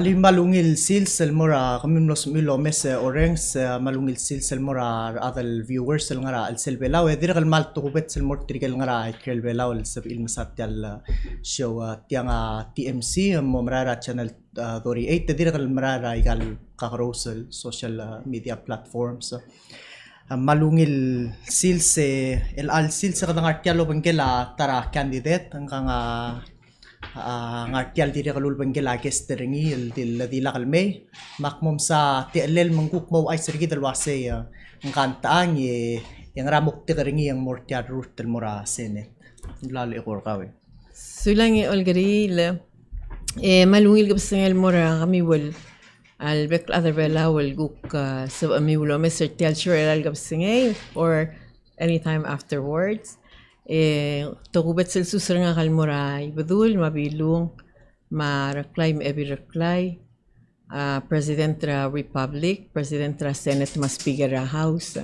Ali malungil silsel mora kamimnos milo mes orangs malungil silsel mora adal viewers el ngara el selbelaw dir gal mal tubet sel mort trigal ngara ikel belaw el sab il masat al show tianga TMC momrara channel dori 8 dir gal marara igal kakrosel social media platforms malungil silse el al silse kadang artialo bangela tara candidate hanggang ngartial diri kalul bangela kesterengi el di la kalmay makmom sa tielel mangkuk mo ay sergi dalwase ang kantaang yang ramok tikerengi yang mortiad root del mora senet lalo ikor kawe Sulang olgaril malungil kapsang mora kami wal al bek other bela wal guk so ami wala Mr. Tial sure al kapsang or anytime afterwards tagubet sil susur nga kalmuray badul mabilong ma-reply ma-reply President ra Republic, President ra Senate mas Speaker ra House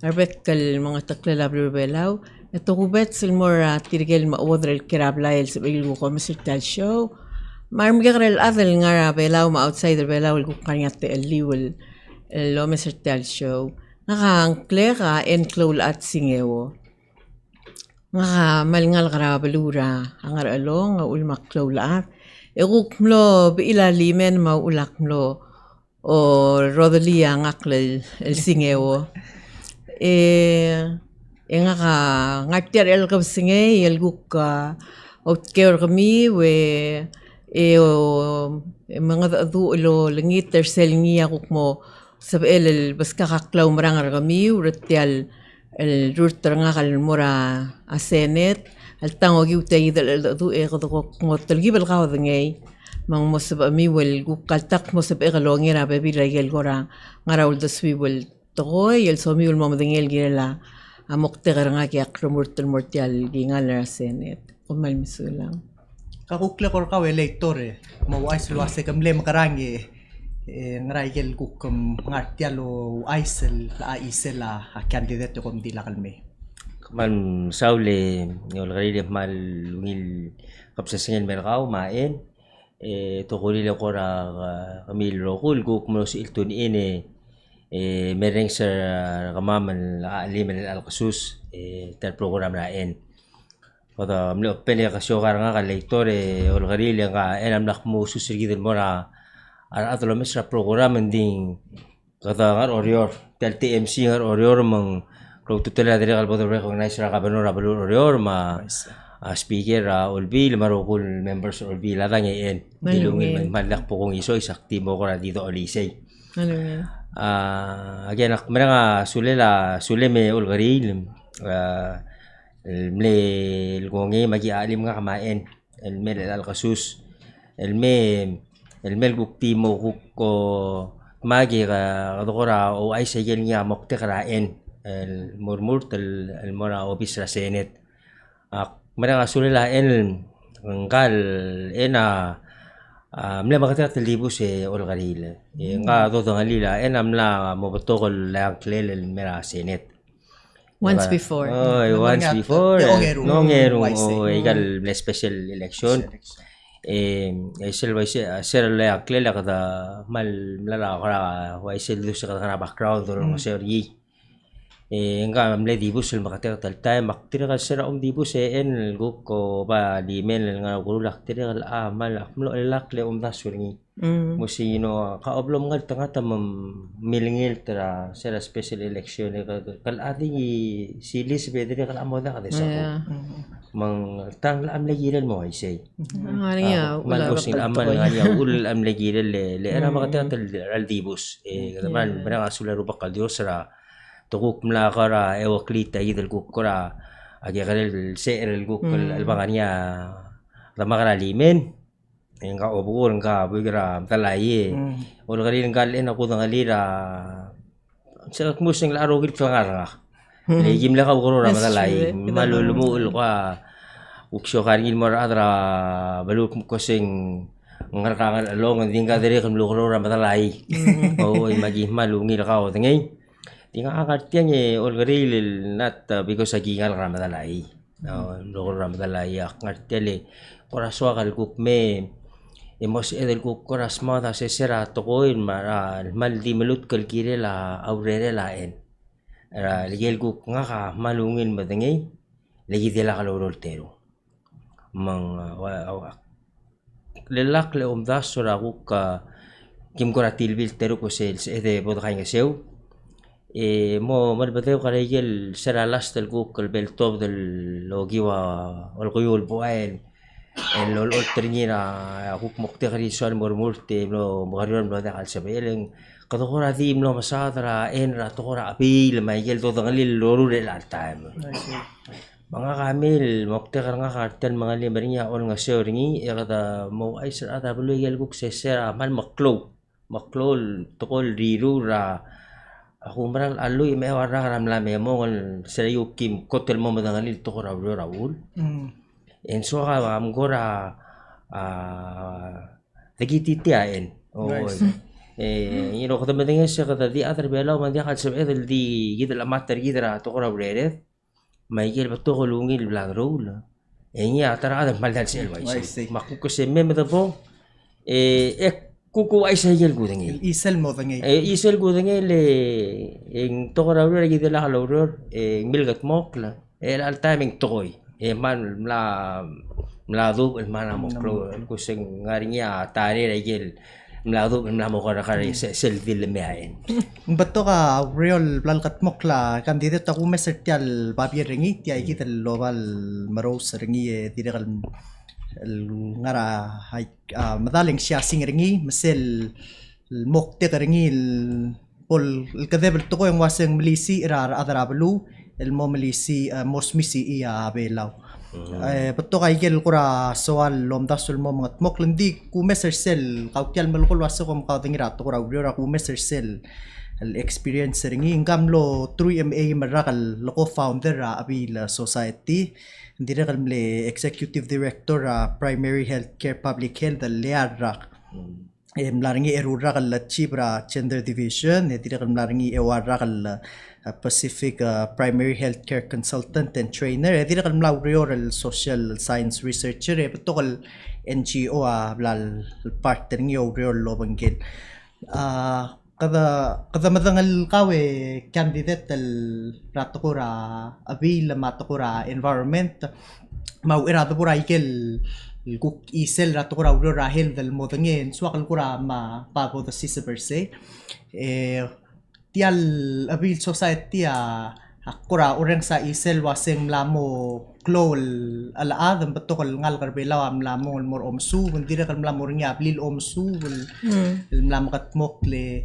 arbet kal mga taklala belaw tagubet sil mura tirgel ma-odrel kirablay sa ilu ko Mr. Tal show marmigakral adal nga ra belaw ma-outsider belaw ko kanya te aliwal lo Mr. Tal show nakangkle ka enclol at singewo nga malngal karabalura hangar along nga ulmaklaw laat ikukmlo biilalimen maulakmlo o rodalia ngaklal el singewo nga ka ngartiar el kabsinge el guk outkeor kami we mga duulo langit tersel niya kukmo sabel bas kakaklaw marangar kami uratial el ruter nga kal mura a Senate al tango giutay dal du ko ngotel gibal ka ngay mang mosab mi wel gukaltak mosab e kalongi ra be bilagel gora ngarawul da swivel toy el so mi ul mamdengel gila amok tegar nga kya krumurtel mortial gingal ra Senate umal misulang kakukle kor kawe elector mo ay sulwase kamle makarangi ngarayel kukum ngartialo aisel la aisel la candidate kom di la kalme man saule yol gari mal ngil kapsasingel merkaw maen to kulile ko ra kamil rokul guk mo si iltun ine mereng sa kamaman alimen al kasus tel program raen pada mlo pele kasyo nga kalektor yol gari nga enam lak mo susirgidel mo ra atlo mesra program ding kata ngar orior tel TMC ngar orior mang kung tutula dire kalbo recognize ra kabano ra balur orior ma speaker ulbil marukul members ulbil la ngayon dilungin malak po kung iso isaktibo ko ra dito olisay again akmera sulela suleme ulgaril mle ilgongi magi alim nga kamaen elmel alkasus elmel guktimo ko magi ka dokora o ay sayel niya mokte karaen el murmur el mora office ra Senate mara sulila el ngkal ena mle makata libus olgaril nga do ngalila enamla mobotokol la klel el mera Senate once before once before no ngero igal special election sel la klela kada mal mlara kara wai sel dus kada background or sergi nga mle dibus el makater tal time maktir ka sera dibus en guk ko ba di men nga gulak tire kal mal akmlo lakle dasurni musino ka oblom ngal tanga tamam milingil tra sera special election kal adi si Elizabeth dire kal amo da kada sa mang tang am lagilan mo ay say wala ba sing amal nga ul am lagilan le era makater al dibus kadaman bana sularo bakal dios ra tukuk mla kara ewaklita idel kukura agi kalel seerel kukul albanganya ramakara limen nga obugur nga bugira talaye ul kalil ngalen ako ngalira selak musing laro git fangara legim la ka buguro ramalay malulumuul ka uksyo kanil mar adra baluk kusing ngarkangal along dinga dire kan luguro ramalay o magi malungil ka o ngay tinga akartian olgaril nat because agingal ramadalai logor ramadalai akartiale koraswa kalkuk me Emos edel kukuras mo ta sesera tokoin mal di melut kalkire la aurere la en. Ligel kuk nga ka malungin madengay lagi dila kalorol tero. Mang lelak le omdas sura kuk kim kora tilbil tero ko sel ede bodo kay nga sew. Mo malbateo ka ligel sera lastel kuk kalbel top del logiwa ol kuyul buael. El tringira kuk mukti kari sual murmurte no mukariwan no dakal sabeleng kadokora dim no masadra enra tokora apil maigel to dangalil loru de la time mga kamil mukti kar nga kartel mga limarinya ol nga sewringi kada mo ay sa ada bulugel kuk sesera man maklol tokol riru ra ako maral aloy may warra ramla me mo sa yukim kotel mo madangalil tokora raul en so amgora dagititiaen kada madinga siya kada di other belaw man di akal sa edel di gida la mater gida to kora breret may gil ba to kulungil blang roll niya tara ada maldan sa elway makuko se meme da po kuku ay sa gil gudengil isel mo dangay isel gudengil en to kora breret gida la kaloror milgat mokla al timing tokoy man mladu mana mo pro kusing ngarinya tari regel mladu mo ko kare selfie lemeain bato ka real blalkat mokla kandidat ako mesertial babi ringi ti ay kita lobal maros ringi dire kal ngara hay madaling siya sing ringi mesel mokte ringi pol kadebel to ko yung waseng milisi ira adarablu el momelisi mosmisi iya belaw bato kay gel kura soal lomdasul mo mga moklandi ku mesersel kautyal malukol waso kom kautingira to kura ura ku mesersel el experience ringi ngamlo 3MA marakal loko founder abil society ndire kalmle executive director primary healthcare public health learrak mlaringi erura kal chibra gender division ndire kalmlaringi ewara kal Pacific primary healthcare consultant and trainer edira kal mlaurior social science researcher petokal NGO blal partner ngi orior lobangil kada madangal kawe candidate al ratukura abil matukura environment mau irado pura ikel kuk isel ratukura orior rahel dal modangin swakal kura ma pago da sisa per se tial abil society akura orang sa isel waseng mlamo klol alaadam betokal ngal karbela mlamo mor omsu ndira kal mlamo ringa abil omsu mlamo kat mokle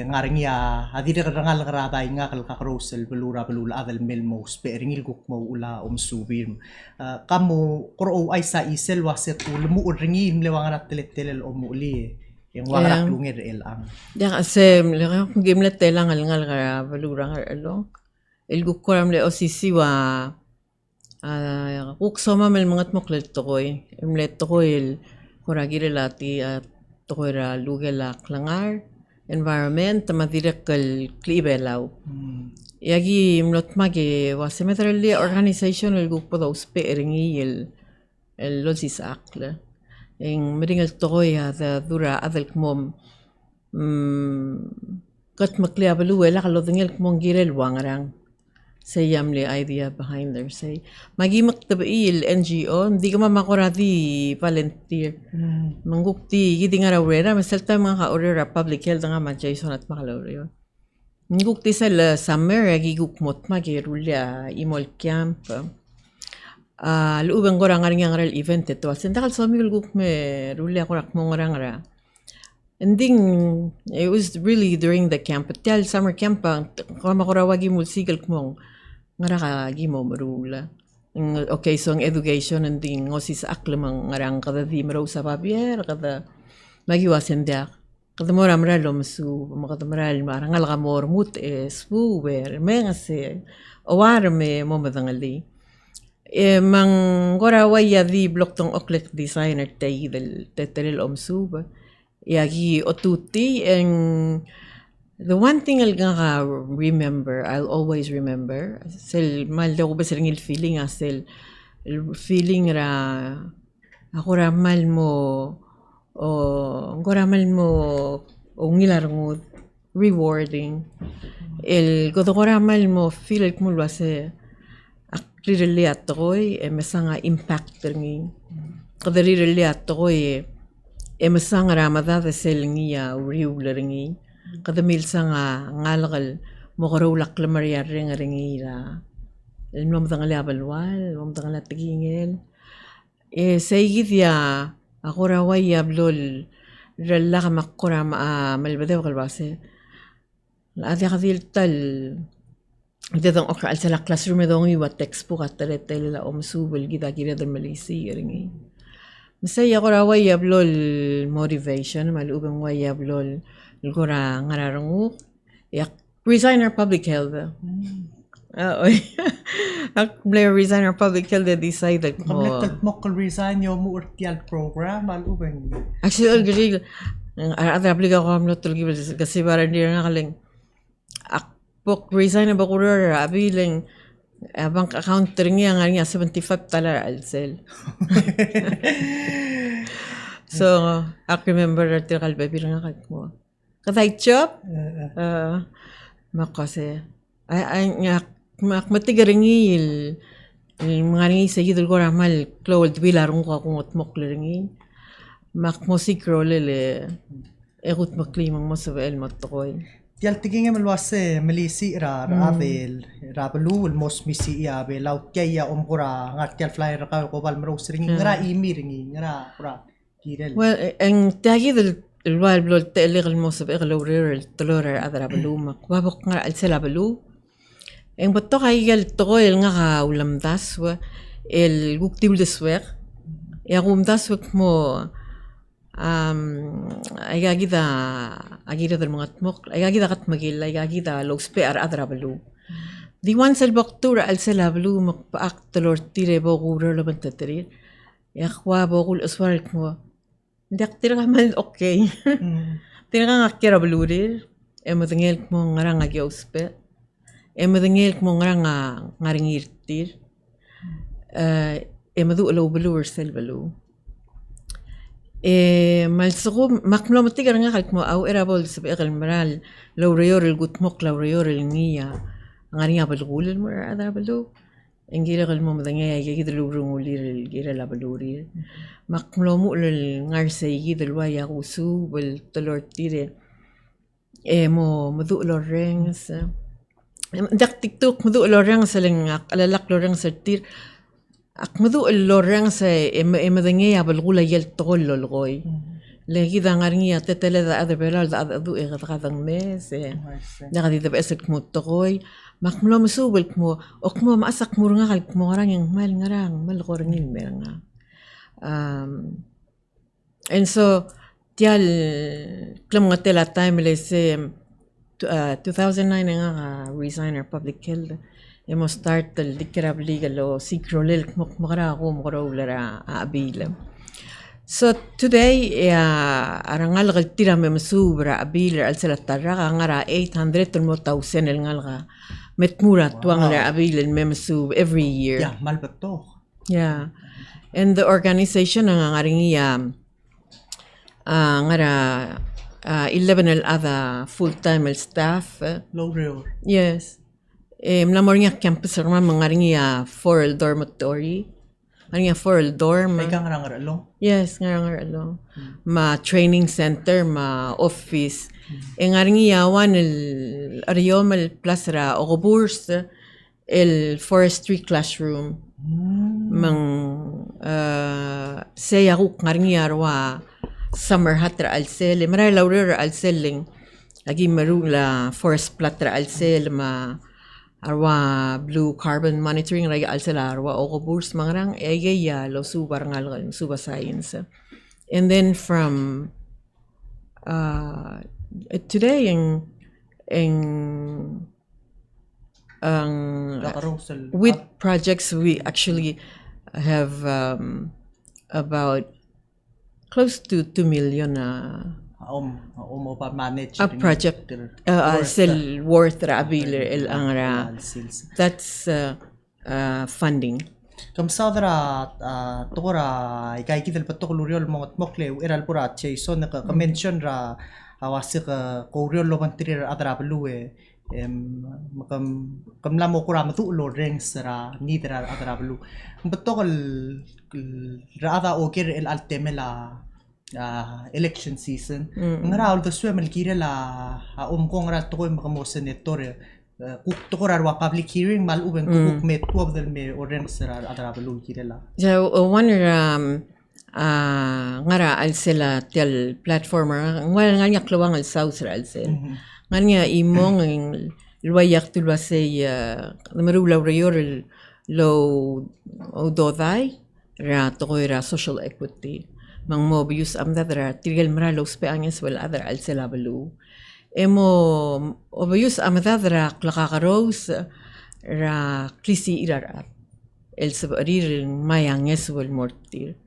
ngaringya adira kal ngal karabay nga kal kakrosel belura adal melmo speringil guk mo ula omsu kamo kuro ay sa isel waset ulmu ringi mlewangan telet omuli yung warak lungir ang ya kasi kung gimlet telang ngal kara balurang along el gukuram le osisi wa kuksoma mel mangat moklet tokoy emlet tokoy el kuragire lati at tokoy ra lugela klangar environment tamadirek kal klibelaw yagi mlot mage wasemetrali organization el gukpo daw speringi el losis akla en meringal tokoy ada dura adal kmom kat maklia balu wala kalodengel kmong girel wangarang say yamli idea behind there say magimak tabi NGO hindi ka mamakurati volunteer manggukti gidi nga rawera masalta mga ka-orera public health nga ma Jason at makalawera manggukti sa summer gigukmot magirulya imol camp luubang ko rangar nga ngaral event ito. Sendakal sa amigul gukme ruli ako rak mong rangar. Ending, it was really during the camp. Tial summer camp, kama ko rawagi mulsigal kumong ngara ka gimo marula. Okay, so ang education ending ngosis aklamang ngarang kada di maraw sa papier, kada magiwasin diak. Kada mo ramra lomsu, kada maral marangal ka mo mut espu wer me ngase awar me mo madangali. Mang gorawaya di blok tong oklek designer tay del tetel omsuba yagi otuti and the one thing I'll remember I'll always remember sel mal daw ba sering feeling asel feeling ra ako ra mal mo o goramal mo o ngilarngud rewarding el goramal mo feel mo lwase akririli atoy e mesanga impact ringi qadaririli atoy e mesanga ramada de selngia riuleringi qadamil sanga ngalgal moqorulak lamaria ringi la el nom dangali abalwal nom dangali tigingel e seigia agora waya blol relaga makora malbade galbase la dia gadil tal ida dong okra al sala classroom dongi wa textbook atare tel la omsubel gida gira del malisi ringi مسي غورا ويا بلول motivation مالوبن ويا بلول الغورا نغرارنغو يا resign our public health بلاي resign our public health decided قبل تمقل resign يوم ورتي البروجرام مالوبن actually الجريل هذا أبليغا غام نطلقي بالقصيبة رندير نغلين أقبق resign بقرر أبيلين bank account ringi ang nga $75 alsel. So, I remember that the baby nga mo. Katay chop? Makase. Ay matiga ringi mga ringi sa yidol ko ramal klowal bilarong ko kung otmok ringi. Makmusik rolele. Egut maklimang mo sa el matokoy. Tial tiging em luase melisi ravel rabelu mos misi ya be lau kaya omkura ngat tial flyer ka ko bal mero sering ngara imi ringi ngara pura kirel well ang tagi del الوال بلو تقلق الموسى بإغلو رير التلورة أذرا بلو مقبابو قنرا السلا بلو إن بطوغا يجل تغوي الغا ولمداس و الوك ديول دسويق يغو مداسوك مو أيها جدا أجيدا المغتمق أيها جدا قط مجيل أيها جدا لو سبير أذرا بلو دي وانس البقطورة السلا بلو مقباق تلور تيري بوغورر لبنت ترير يا أخوا بوغول أسوار الكمو Dak tira man okay. Tira nga kira blurir. Emo dengel mo ngarang agiospe. Emo dengel mo ngarang ngaringirtir. Emo du lo blur sel blu. Malsgo makmlo matigar nga kalk mo au erabol sa begal maral lo reyor el gutmok lo reyor el ngia. Ngaringa balgul mo adar blu. Engira gal mo madangay gid lubrungulir gira la balurir makmlo mo lel ngarse gid lwaya usu bel tolortire mo madu loreng sa dak tiktok madu loreng sa lang alalak loreng sa tir ak madu loreng sa madangay balgula yel tol lolgoy lagi da ngaringi tetele da ada belal da adu gadang mes da gadi da besak mo togoy makmlo masubel mo okmo maasak mo nga kalk mo ngarang yung ngarang mal gorngin meranga and so tial klam nga tela time le se 2009 nga resign our public health emo start el dikrabli galo sikrolel mo magara ko mo lara abila so today arangal galtira me masubra abila al sala tarra ngara 800 mo 1000 el ngalga metmura tuang la abil and memsub every year. Yeah, malbato. Yeah. And the organization ang ngaringi ngara 11 el other full-time staff. Low real. Yes. Mlamornya campus ang ngaringi 4 el dormitory. Ngaringi 4 el dorm. Ay kang ngara long. Yes, ngara long. Ma training center, ma office. Ngaringi yawan el Ariom el plasra ogoburs el forestry classroom mang sayaruk ngaringi arwa summer hatra al sel maray laurer al selling lagi marula forest platra al sel ma arwa blue carbon monitoring lagi al sel arwa ogoburs mangrang ya lo subar ngal suba science and then from today with projects we actually have about close to 2 million a project sel worth rabil el angra that's funding Kam sadra tukura ikai kita patukul uriol mongot mokle iral pura Jason ka mention ra awasik uriol lo mantri ra adra belue kam lamo kura matu lo rings ra nidra adra belu patukul ra ada okir el altemela election season ngara ul taswe malkira la kong ra tukoy makamo senator tukura wa public hearing mal uben kuk met two of them me oren sera adara belu kirela So one ngara al sila tel platformer ngal nga klawang al south al sel nga imong luwayak tulwa say marula rayor lo ododay ra tokoy ra social equity mang mobius amdadra tirgal mara lo speanges wal adra al sila belu emo obius amadadra klakakaros ra klisi irarat el sabarir mayanges wal mortir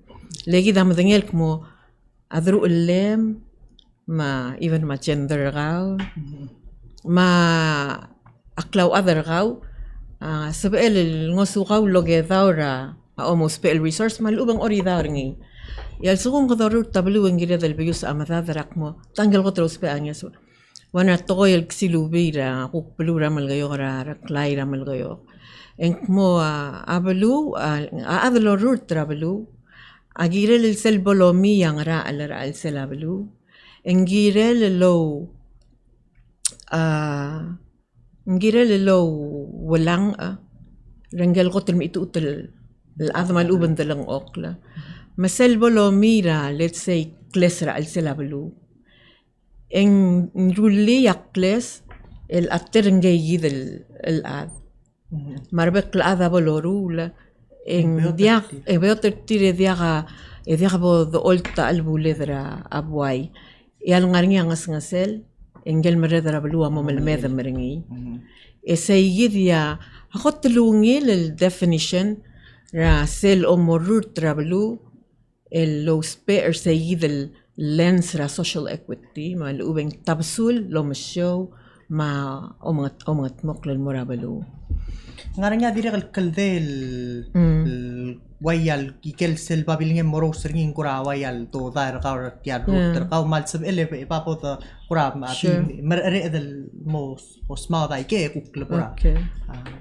legi damadangel como adru ulem ma even ma gender gaw ma aklaw other gaw sabel ngosu gaw loge dawra almost pel resource malubang ori dawringi yal sugum qadaru tablu ngire del bius amadadra como tanggal qotros pe anges wana toy el xilubira kupulura malgayo ra klaira malgayo enkmo abalu adlo rut trabalu agirel el selbolomi yang ra al selabalu engirel lo walang rengel qotel mitutel el azma luben dalang okla maselbolomi ra let's say klesra al selabalu en rulli yakles el atterengay el ad marbek la ada bolorula en dia e veo tire dia bo the olta albuledra abway e al ngarngi ngasel engel meredra blua mo mel medem merengi e seyidia hotlungi el definition ra sel o morur trablu el lo spare seyid el lens ra social equity ma lubeng tabsul lo show ma omat mokl morabalu ngaranya dire kaldel wayal kikel sel babilinge moro sringin kura wayal to dar kaur tiar ter kau mal sab ele papo to kura ma mer del mos osma dai ke kukle kura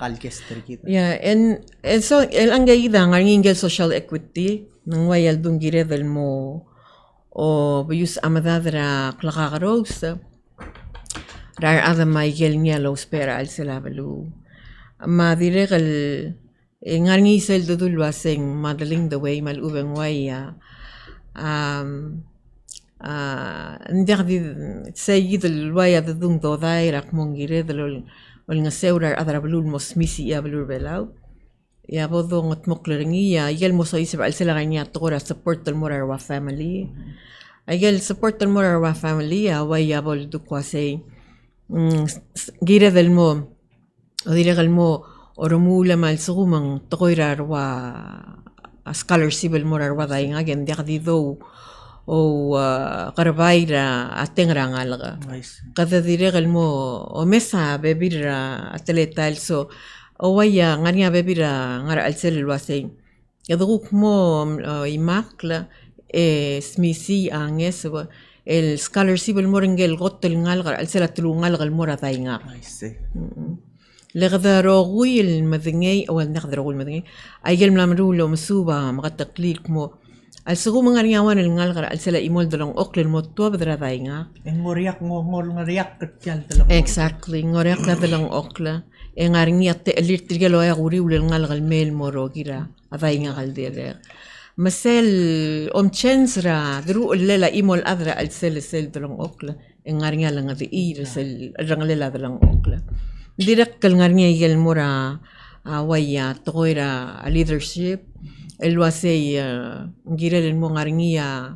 kal kester kita en so el angaida ngarngel social equity nang wayal dungire del mo o bius amadadra klagaros rar ada maigel nialo spera al selabalu ma diregal ngarngi sel dudul waseng madaling the way mal ubeng waya ndardi sayid el waya dudung do dairak mongire del ol ngaseurar adrablul mosmisi ya blur belau ya bodo ngot moklerengi ya yel mosoisib al selaganya tora support del morar wa family ayel support del morar wa family ya waya bol dukwasei gire del mo o diregal mo oromula mal sugumang tokoirar wa scholarship el morar wa daing again di do o qarbayra atengrang alga kada diregal mo o mesa bebira atleta also o waya ngania bebira ngar alsel wasei yaduk mo imakla smisi anges el scholarship el morengel gotel ngalgar alsela tulungal gal mora dainga لغذروي المذني أو نغذروي المذني أيجل ملامرولو مسوبة مغت تقليل كمو السغو من غير يوان الغالغر السلا إيمول دلون أقل الموتوا بدرا ذاينا ngoriak ngoriak kecil dalam exactly ngoriak دلون أقل إنغارني التقليل ترجلوا يا غوري وللغالغر ميل مرو كيرا ذاينا غالدير مسال تشنسرا درو الليلة إيمول أذرا السل دلون أقل إنغارني لنا ذي إيرسل الرجلة دلون أقل direct kalngarnya yel mora waya toira leadership elwasei ngirel mo ngarngia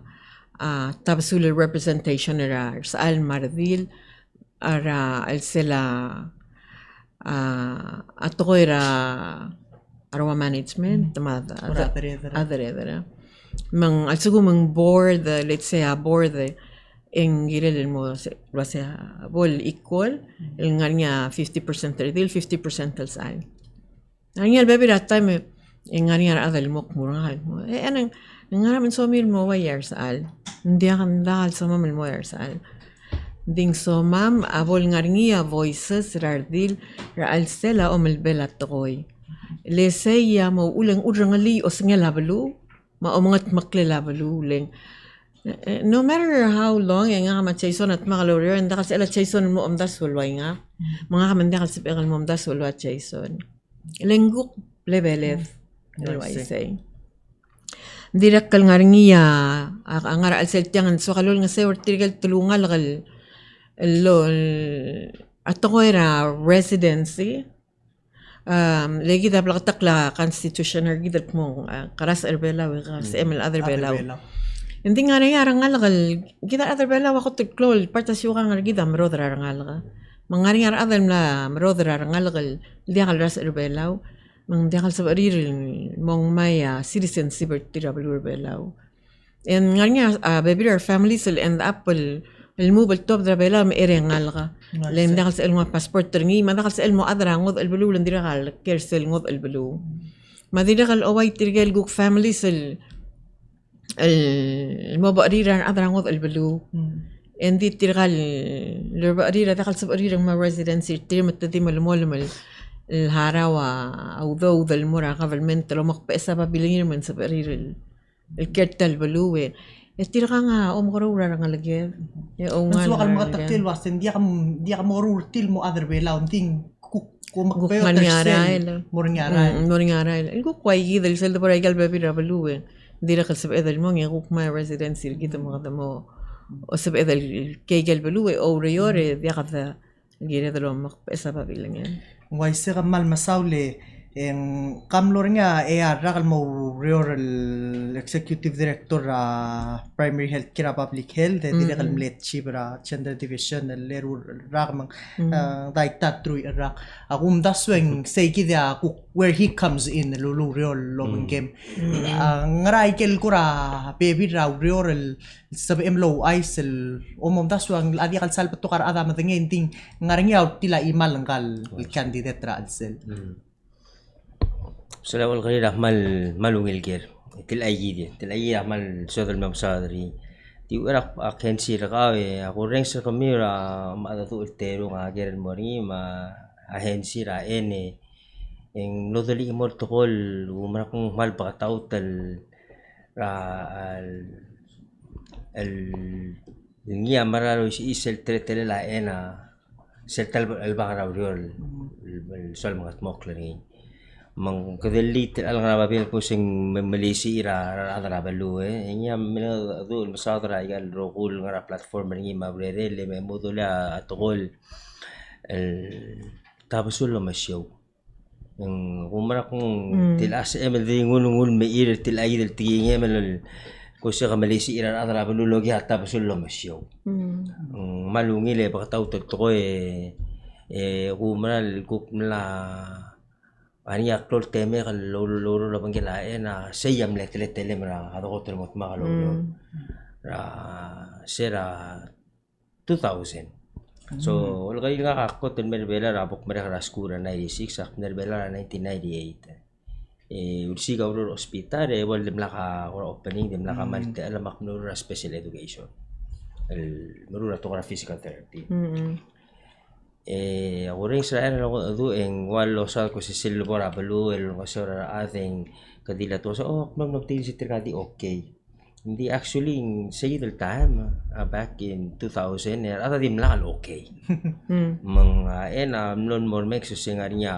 tabsul representation era sal mardil ara elsela atoira arwa management tamada adere mang alsugo mang board let's say a board en girel mo wasa bol equal el nganya 50% terdil 50% el sal nganya baby that time nga nga adal mo kumurang mo. Anang nga naman so mil mo wayar saal. Hindi akan dahil sa mamil mo wayar saal. Ding so mam avol nga ringia voices rardil raal stela o melbelat tokoy. Leseya mo ulang urangali o singalabalo. Maumangat maklalabalu leng. No matter how long nga kama Jason at makalorier, hindi kasi ala Jason mo amdas walway nga. Mga kamanda kasi pegal mo amdas walwa Jason. Lengguk lebelev. Walway say. Direk kal nga ringiya, ang ara alsel tiyangan, so kalol nga sayo, tirigal tulungal kal, ato ko era residency, lagi da plakatakla constitution or gidat mo, karas erbelaw, karas ML other belaw. Hindi nga rin arangal kal, kita other belaw ako tuklol, partas yung nga gida, marodra arangal ka. Mga rin other na marodra arangal kal, hindi akal ras erbelaw. Mang diakal sa bariril mong may citizenship tirabal belaw. And nga baby our families will end up mobile top da belaw may erengal ka. Len diakal sa mga passport tringi, madakal sa mo adra ngod albelu lan dirakal kersel ngod albelu. Madirakal away tirgel guk families mo bariran adra ngod albelu. And di tirgal barira dakal sa barirang ma residency tirmat tadi malmolmal الهراوة أو ذو ذا المراقبة المنتل ومقبئسة بابلين من سبرير الكرت البلوة يتيرغا أم غرورة رغلقير نسوا قال مغتقتل واسن ديا مغرور تيل مو أذر بيلا ونتين كو مقبئو ترسل مورنيارايل الكو كواي جيدا لسل دبرا يقال بابيرا بلوة ديرا قلسب إذا المون يغوك ما ريزيدنسي الجيدا مغدمو وسب إذا الكي البلوة أو ريوري ديا قذا الجيدا لو مقبئسة بابلين Waise kamal masaule en kamlor nga rakal mo rural executive director primary health care public health dire kal mlet chibra gender division leru rak mang daikta trui rak akum dasweng say kida where he comes in lulu rural long game ngarai kel kura baby rural sab emlo aisel omom daswang adi kal sal patukar ada matengin ting ngaringaw tila imal ngal candidate ra adsel سلام الغرير مالونغيل جير تلاقي مال سودل مبصادري تي ورق أكن سيرقاوي أقول رئيس كميرا ما أدو التيرو غير الموري ما أهن سيرا إن نودلي مور تقول ومركون مال بقطعو النيا مرة رويش إيسل ترتل لا إنا سلتل البقرة وريول السؤال مغت موكلين mang kadelit alang rababil ko sing Malaysia ra balu nya mena dul masadra igal rogul ngara platform ni mabrere le me modula atgol el tabasul lo masyaw ng umara kung tilas emel ngul me ir tilay del tinge mel ko sa Malaysia ra balu logi tabasul lo masyaw malungi le bakataw totko umara kuk la ani aklor teme kan lolo la bangila na seyam le mera ado hotel mot magalolo ra sera 2000 so wala kayo nga ako ten merbela rabok mera raskura 96 ak merbela 1998 ulsi ka uro hospital wal dem laka opening dem laka malte ala maknura special education el merura to physical therapy ako rin sa ano ado en walo sa ko si silbora balu el ko sa ating kadila to so nang nagtil si trikadi okay hindi actually sa del time back in 2000 ata dim lang okay mga non more make so singar niya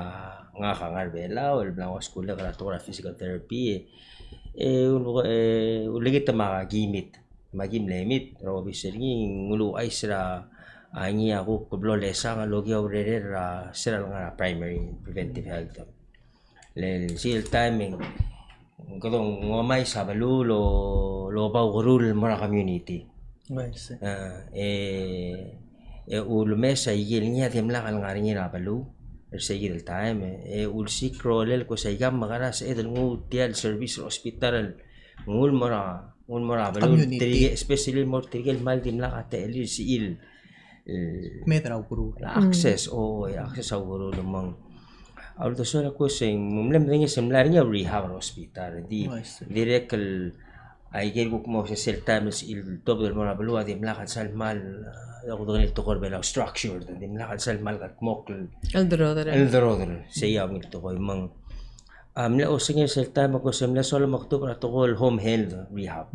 nga kangar bela el blanco school ka to physical therapy uligit ta magim limit ro bisering ngulu ay sira ani ako kublo lesa nga logi already sira nga primary preventive health len sil timing kadong ngomay sa balu lo baw rural mara community ulo mesa igil niya timla kal nga rin na balu sa igil time ulsi krolel ko sa igam magara sa edel ngutial service hospital ngul mara balu especially more tigil mal timla ka teli si il metra guru access access sa guru lumang Ahora solo cosa en mumlem dengi semlarinya rehab hospital di Nice. direct ay gel ko mo sa cell times il top del mona balua di mlakan sal mal ako doon il tokor bela structure di mlakan sal mal kat mokl الدرودر el drodr siya ang ito ko mang amla o sige cell time ko semla solo maktub at ko home health rehab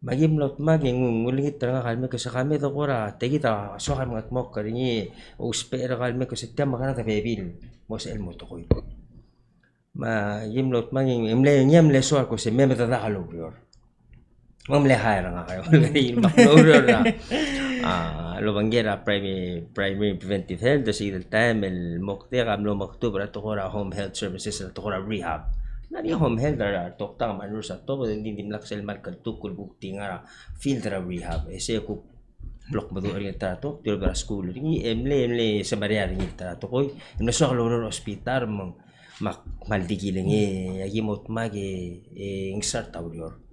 magim lot maging ngulingit nga kalme ko sa kami to kora tegi ta so kan mat mok karini o spera kalme ko sa tema kana ta bebil mo sa el mo to ko ma yim lot maging emle nyam le so ko se meme ta dakalo yor mamle hayra nga kayo ngayon maknoro na lo banggera primary preventive health the sidel time el mokte kam lo maktub ra to kora home health services ra to kora rehab nari home health ra tokta manur sa to hindi dimlak sel mal tukul bukti nga filter rehab ese ko blok badu rin ta to til bara school ringi emle sa barya ringi ta to koy emle so lo hospital mang maldigiling yagimot mage ing sarta urior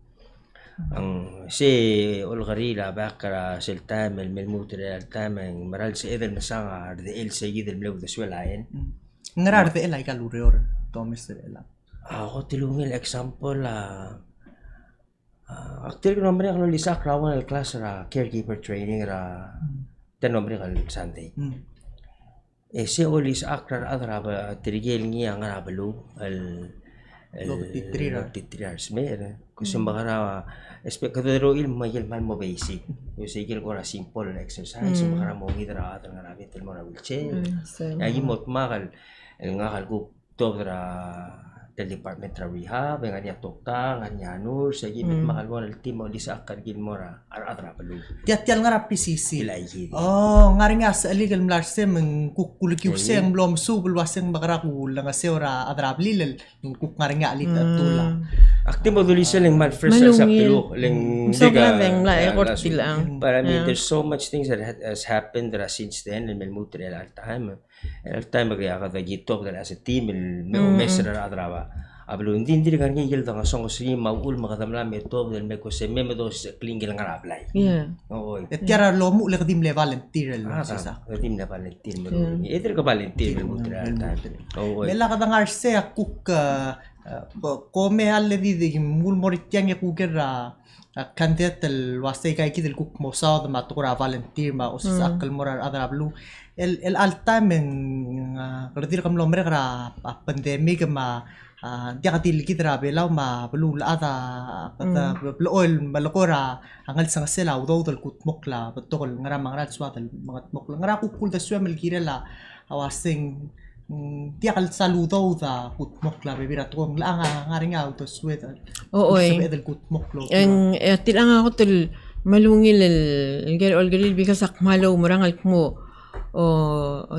ang si olgarila bakara sel tamel melmutre al tameng maral si edel masanga de el seguid el bleu de suelaen Ngarar de elay kalurior to Mr. Ela. ako tilungil example actually nombre ko lisa krawan el class ra caregiver training ra ten nombre kal Sunday si olis akrar adra ba tirigel niya nga balu el titrirars mer kasi makara espekadero il mayel mal mo basic yung sigil ko ra simple exercise makara mo ngidra at nga rabi tel mo ra wheelchair ay mot makal nga kal ko to ra del department ra rehab nga niya tokta nga niya nur sa gimit makal mo el team mo di sa akar gil mo ra adra balu Tiat-tial nga ra PCC. ilay gid Oh, nga rin nga sa illegal mlarse mang kukulikiw siyang blom subul wasang bakara kula nga siya ora adrablilal yung kuk nga rin nga alit at tula. akti mo duli siya lang mal first sa pilo lang So graveng la ekort tilang. But I mean, there's so much things that has happened since then. And melmutre all time magaya ka gitok that as a team may mesra adraba. Ablo hindi kan ngil da song si maul makadamla me top del me ko se me do se klingil nga apply. Yeah. Oo. At tiara lomu dim le volunteer lang Sa siya. team na volunteer mo. Either ka volunteer melmutre all time. Oo. Mela ka dangar siya kuk kome alle di mul moritiang ya kukera kandidat el wasay kay kidel kuk mo sa ma tukura volunteer ma o sa akal morar adrablu el alta men kerdir kam lomre kara pandemic ma dia katil kidra belaw ma blu la ada kata oil malakora angal sang sela udo dal kut mokla betokol ngara mangrat swatal mangat mokla ngara kukul da swamel kirela awasing dia kal saludo da kut mokla bebira tuong la nga ringa auto sweta Oo sa edel kut moklo Ang tilang ako tul malungil el gel olgril bikasak malo murangal mo o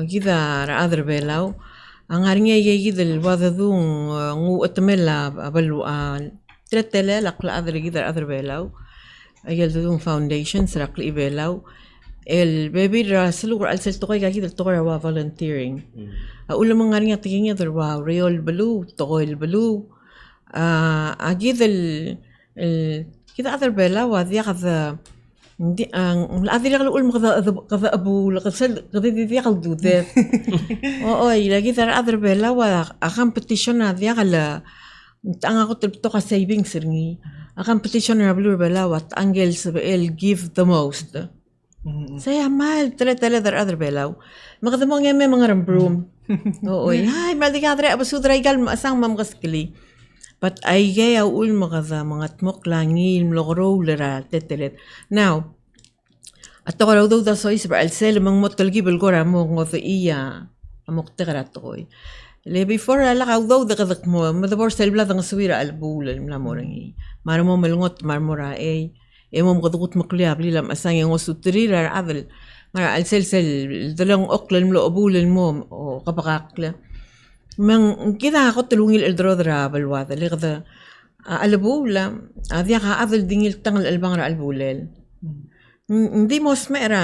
gida ra adr belaw ang aringa gida el wadadung ngu atmela balu tretele lakla adr gida adr belaw ayel dun foundation srakli belaw el baby ra silur al sel tokoy gida tokoy wa volunteering ulam ang aringa tingin der wa real balu tokoy balu agid el كذا أثر بلا وذي كذا الأثر يقول أول كذا أبو لقصل كذا ذي يقول ذي أو إلى كذا أثر بلا وأخم petition هذي على أنا قلت بتوقع saving سرني أخم petition ربلور بلا وأنجل سبيل give the most saya mal tele در أثر بلا ما قد ما نعمل ما نرم بروم أو هاي ما دي كذا أبو سود رايقال أسان ما مغسكلي But ay gaya ul mga tmok langil mlogro lera tetelet. Now, at ako raw daw da so isba alsel mang motel gibel gora mo ngoto iya amok tegara toy. Le before ala kaw daw da kadak mo madabor sel blad ng suwira albul mla morangi. Mara mo melngot marmora mo kadukut makliab lilam asang yung sutrira adel. Mara alsel dalang oklan mlo abul mo o kapakakla. من كذا قلت لوني الدرودرا بالواذا اللي غذا البولا هذيك أذل ديني التنقل البنغرا البولال دي موسميرا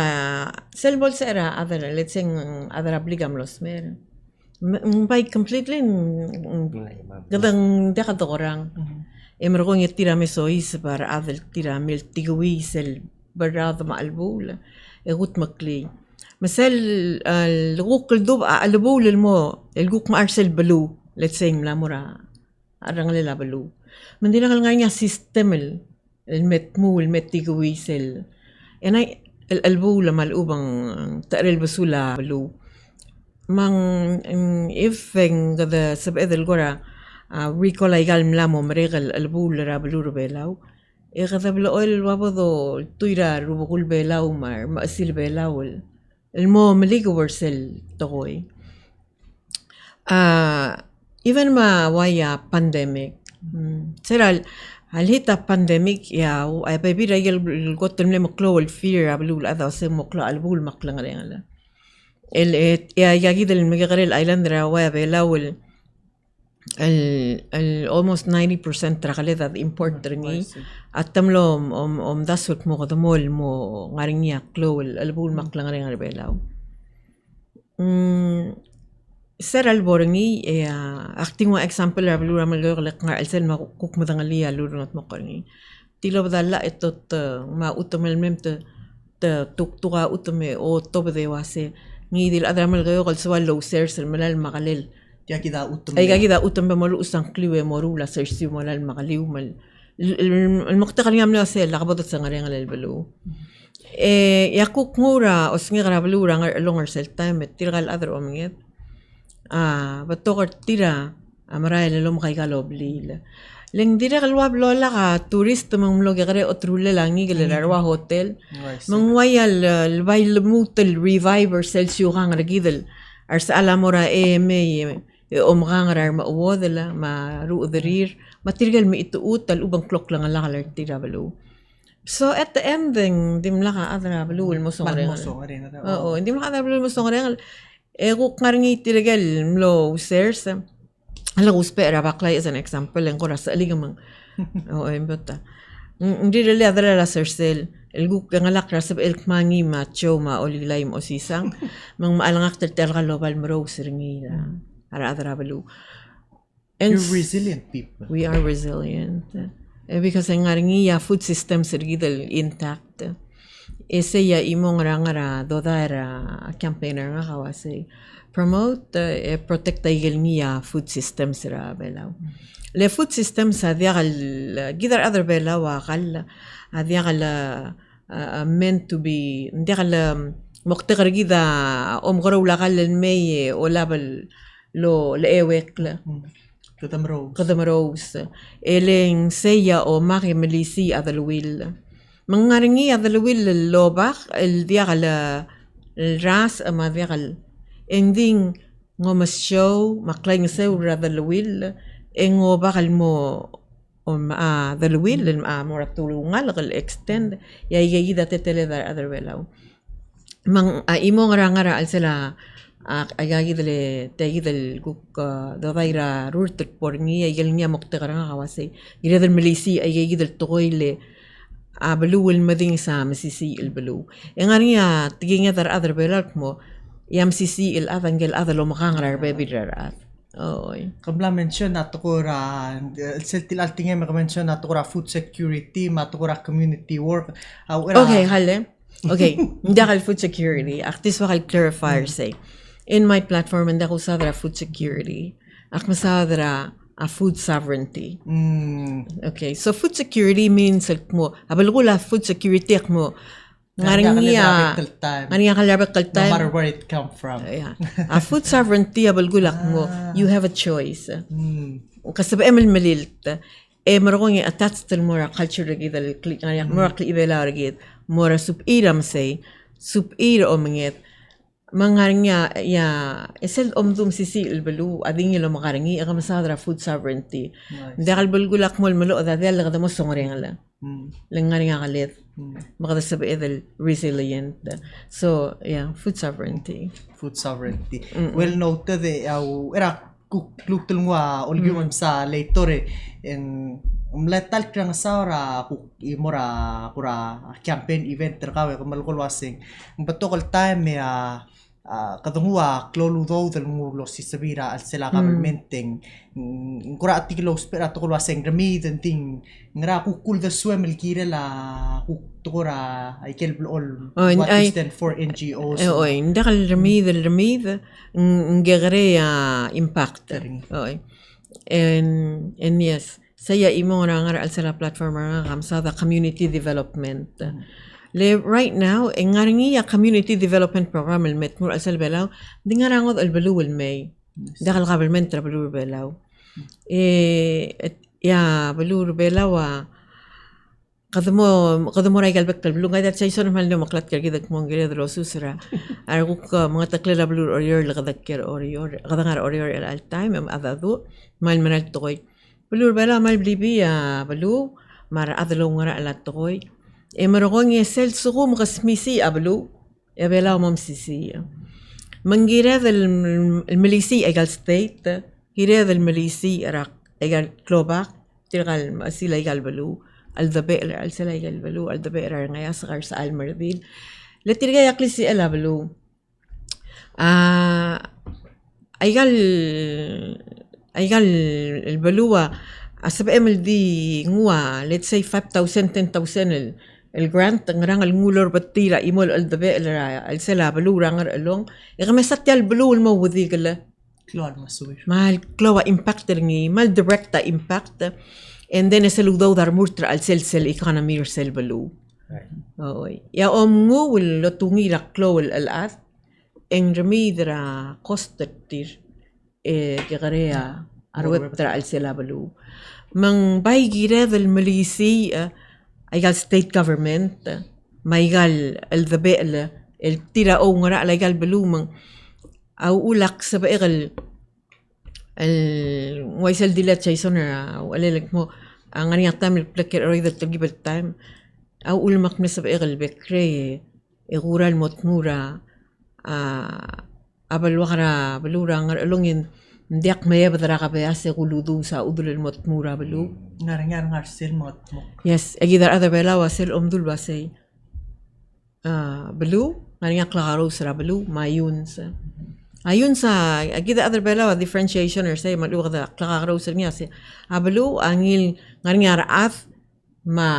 سلبول سيرا أذر اللي تسين أذر أبليغام لوسميرا باي كومبليتلي كذا ديك دغران إمرغون يتيرا مسويس بار أذل تيرا ميل تيغوي سل براض مع البولا يغوت مكلي مثال الغوق الدوب ألبو للمو الغوق ما أرسل بلو let's say ملا مرا أرنغ للا بلو من دي نغل غانيا سيستم المتمو المتيقوي سل أنا الألبو لما الأوبان تقري البسولة بلو mang ifeng kada sabed el gora recall ay gal mlamo mregal albul rabulur belaw e kada blo oil wabodo tuira rubugul belaw mar maasil belaw el mo maligo wersel toy even ma waya pandemic seral halita pandemic ya ay bibira yel gotem le maklo el fear abulul adha se maklo albul maklang ala يجد المجرى الأيلاند رواية بلاول almost 90% ترغلي ذا import درني أتملو داسوت مقدمول مو غارينيا كلو البول مقلن غارين بلاو سر البورني أختيمو example ربلو رامل لقنا السل ما كوك مدنغليا لورنات مقرني تيلو بدل لا إتوت ما أتمل ممت تقطع أتمي أو تبدي واسي نيدي الأدرام الغيوغل سوى لو سيرس الملال مغلل يا كده أوتم أي كده أوتم بمرو أسانكليو مورو لا سيرسي ملال مغليو مل المقتقل يعملوا سيل لغبضة سنغرين على البلو ياكوك مورا أسنغ رابلو رانغر لونغر سيل تايم تيرغا الأدر أميت بتوغر تيرا أمراي للوم غيغالو بليل لين ديرغ الواب لولا توريست من لوغ غري أترول لانغي غلروا هوتيل من ويا البايل موت الريفايفر سيلسيو غانغر جيدل أرسال مورا مي غانغر مأوذلا ما رو ذرير ما تيرغل ميتوت الأوبن كلوك لان لا تيرا بلو so at the ending dim laga adra blu المصورين dim laga adra blu المصورين إيغو قرني تيرغل ملو سيرس هلا وسبيرا باقلاي as an example نقول سألي من أو إمبتا ندير اللي هذا لا سيرسيل الجوك نلاقي رسب إلك ماني ما تشو ما أولي لايم أسيسان من ما ألغاق تلتلغلو بالمرو سرني على أذرا بلو. You're resilient people. We are resilient because ngaringi ya food system sergidal intact. Ese ya imong rangara dodara campaigner nga kawasi promote protect ya food systems ra belaw. Le food systems هذيال جدر other بلا وقال هذيال meant to be هذيال مقتقر جدا غرو لقال المي ولا بل لو لأويك لا قدم روس إلين سيا أو ماري مليسي هذا الويل من غرني هذا الويل اللوبخ الديال الراس أما ديال إندين غمشوا مقلين سور هذا الويل إنه بقى المو ذا الويل مرتولو نالغ الإكستند يا يجيدا تتلي ذا أذر بلاو من إيمون رانغرا ألسلا أجاجيد ل تجيد الجوك ضايرة رورت البورنية يلنيا مقتقرنا هواسي يريد المليسي أجاجيد التقويل أبلو المدين سامسيسي البلو إنغانيا تجيني ذا أذر بلاكمو يامسيسي الأذنجل أذر لو مغانغرا بيبيرات قبل منشن أتقورا السلت الألتينية منشن أتقورا food security ما أتقورا community work أو okay هلا okay ندخل food security أختيس وقال clarifier say in my platform ندخل صادرة food security أخم صادرة food sovereignty okay so food security means الكمو أبلغولا food security أخمو غارينيا غارينيا no matter where it come from yeah food sovereignty أبلغولا أخمو you have a choice وكسب أمل مليلت مرغوني attached المورا culture رجيد يعني مورا قليبلا رجيد مورا سوب إيرا مسي سوب إيرا أمنيت مغارنيا يا اسل دوم سيسي البلو اديني لو مغارني اغا مسادرا food sovereignty داخل بلغول اقمل ملو ذا ذا اللي غدا مصورين لا لنغارنيا غليت مغدا سب اذا resilient so yeah food sovereignty well noted او era kuk tulwa olgyum sa leitore en umletal krang saura kuk imora kura campaign event terkawe kamal kolwasing batokol time ya kadungwa klolu do del ngulo si sabira al sela governmenting ngura atiklo spera to kulwa seng remi den ting ngra kukul da swem el kire la kuktora ay kel all what is then for NGOs oy ndakal remid ngegrea impact oy and yes saya imo nga al sela platform nga kamsa the community development right now engaringi ya community development program el metmur al sel belaw dingarangod al belu el may dakal government belu belaw ya belu belaw قدمو راي قلبك البلو قاعد شيء صار مال يوم أكلت كذا كمان قريد الرسوسرة أرجوك ما تقلل بلو أوريور لغذكر أوريور غذكر أوريور التايم أم أذاذو مال من التقوي بلو بلا مال بليبيا بلو مار أذلو مرة على التقوي مرغون يسال سقوم غسميسي أبلو يبلا ممسيسي من قريد المليسي أجل ستيت قريد المليسي راق أجل كلوباك تلقى المسيلة أجل بلو الذبائر السلاي البلو الذبائر غيا صغر سال مرذيل لترجع يقلسي إلا بلو أيقال البلوة أسبق أمل دي نوا let's say 5,000 10,000 الجرانت نرang المولر بطيرة إيمول الذبائر السلا بلو رانغر ألون يغمسات البلو الموذي كله كلار مسوير ما الكلوا إمباكت رني ما الديركت إمباكت and then سلو دار مرتر على سلسل إيكونومي رسل بلو. يا أمو ولا توني ركلو الألعاب إن رمي درا قصتير كغريا أروت ترى على سلا بلو. من بايجي هذا المليسي أيقال state government ما يقال الذبائل التيرا أو مرة على يقال بلو من أو أولك سبقل ويسال ديلات شيء صنع وقال لك مو أنا تعمل بلكر أريد تجيب التايم أو أول ما كنسب إغل بكري إغورا المطمورة قبل وغرا بلورا نغر ألونين نديق ما يبدر قبياس يقولوا دوسا أدل المطمورة بلو نار سيل مطمور يس أجي در أذا بلا واسيل أمدل باسي بلو نار يقلا غروسرا بلو ما يونس ayun sa agida other bela differentiation or say malu kada klaro sa niya si ablu angil ngar ath ma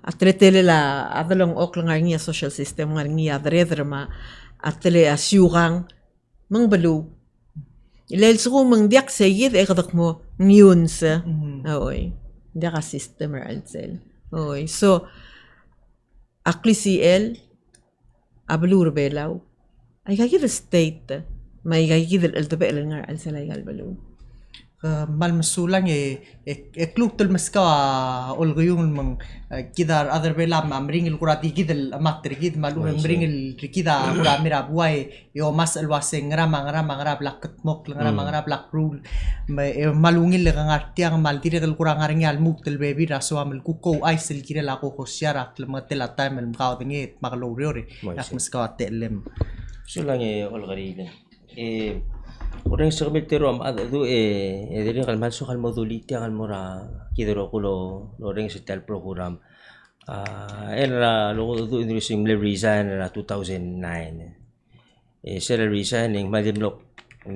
atretele la adalong ok ngar niya social system ngar niya adrether ma atle asyurang mang balu ilel su mang diak sayid e kadak mo yun sa oy diak system or alsel oy so akli CL ablu belaw ay kagid state may kagid الذبائر اللي على سلاي البلو mal masulang kluk tul maska olguyung mang kidar other bela amring el kurati kidel amatri kid malu amring el kida kura mira buai yo mas alwaseng ngara blak mok ngara blak rule malungil ngar tiang mal dire el kurang ngaring al muk tel baby raso amel kuko ai sel kire la ko hosyara tel time el mkaw dinget makalo riore ak maska telem so lang olgarina orang sekelitero am adu diri kalmal so kalmo duliti kalmora kidero kulo orang setel program era lo du indrising le resign era 2009 sel resign ing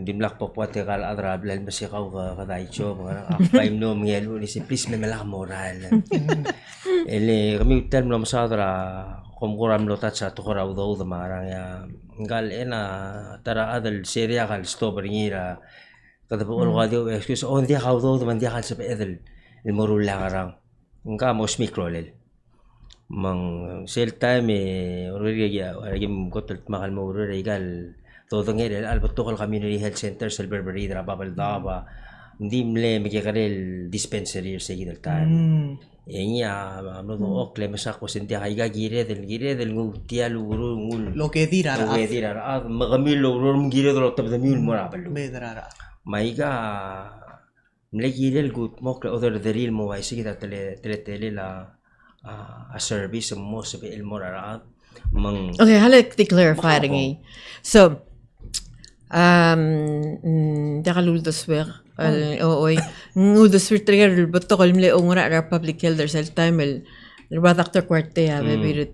dimlak popwate kal adra blal masikaw kadaicho mga akaim no ngelo ni please may malak moral ele kami utel mo masadra kumkuram lo tatsa tukura udaw marang ya ngal ena tara adal seria kal stop ringira kada po ulo kadio excuse on dia ka udaw man dia kal sa pedal el morulla karang nga mo smikrolel mang sel time already agim kotel makal mo regal todo ngere albato kal community health center sa Berberi dra babal daba ndimle magikarel dispensary sa gidal time enya amno do okle masak posentia haiga gire del ngutia luguru ngul lo que dira magamil luguru gire do tab damil morabalu medrara maiga mlegi del gut mokle other deril mo ay sige tele la a service mo sa el morara mang okay halek to clarify ringi so dakalul daswer oy ngu daswer trigger botokol mle ongora ra public health sel time Diba Dr. Cuarte bebir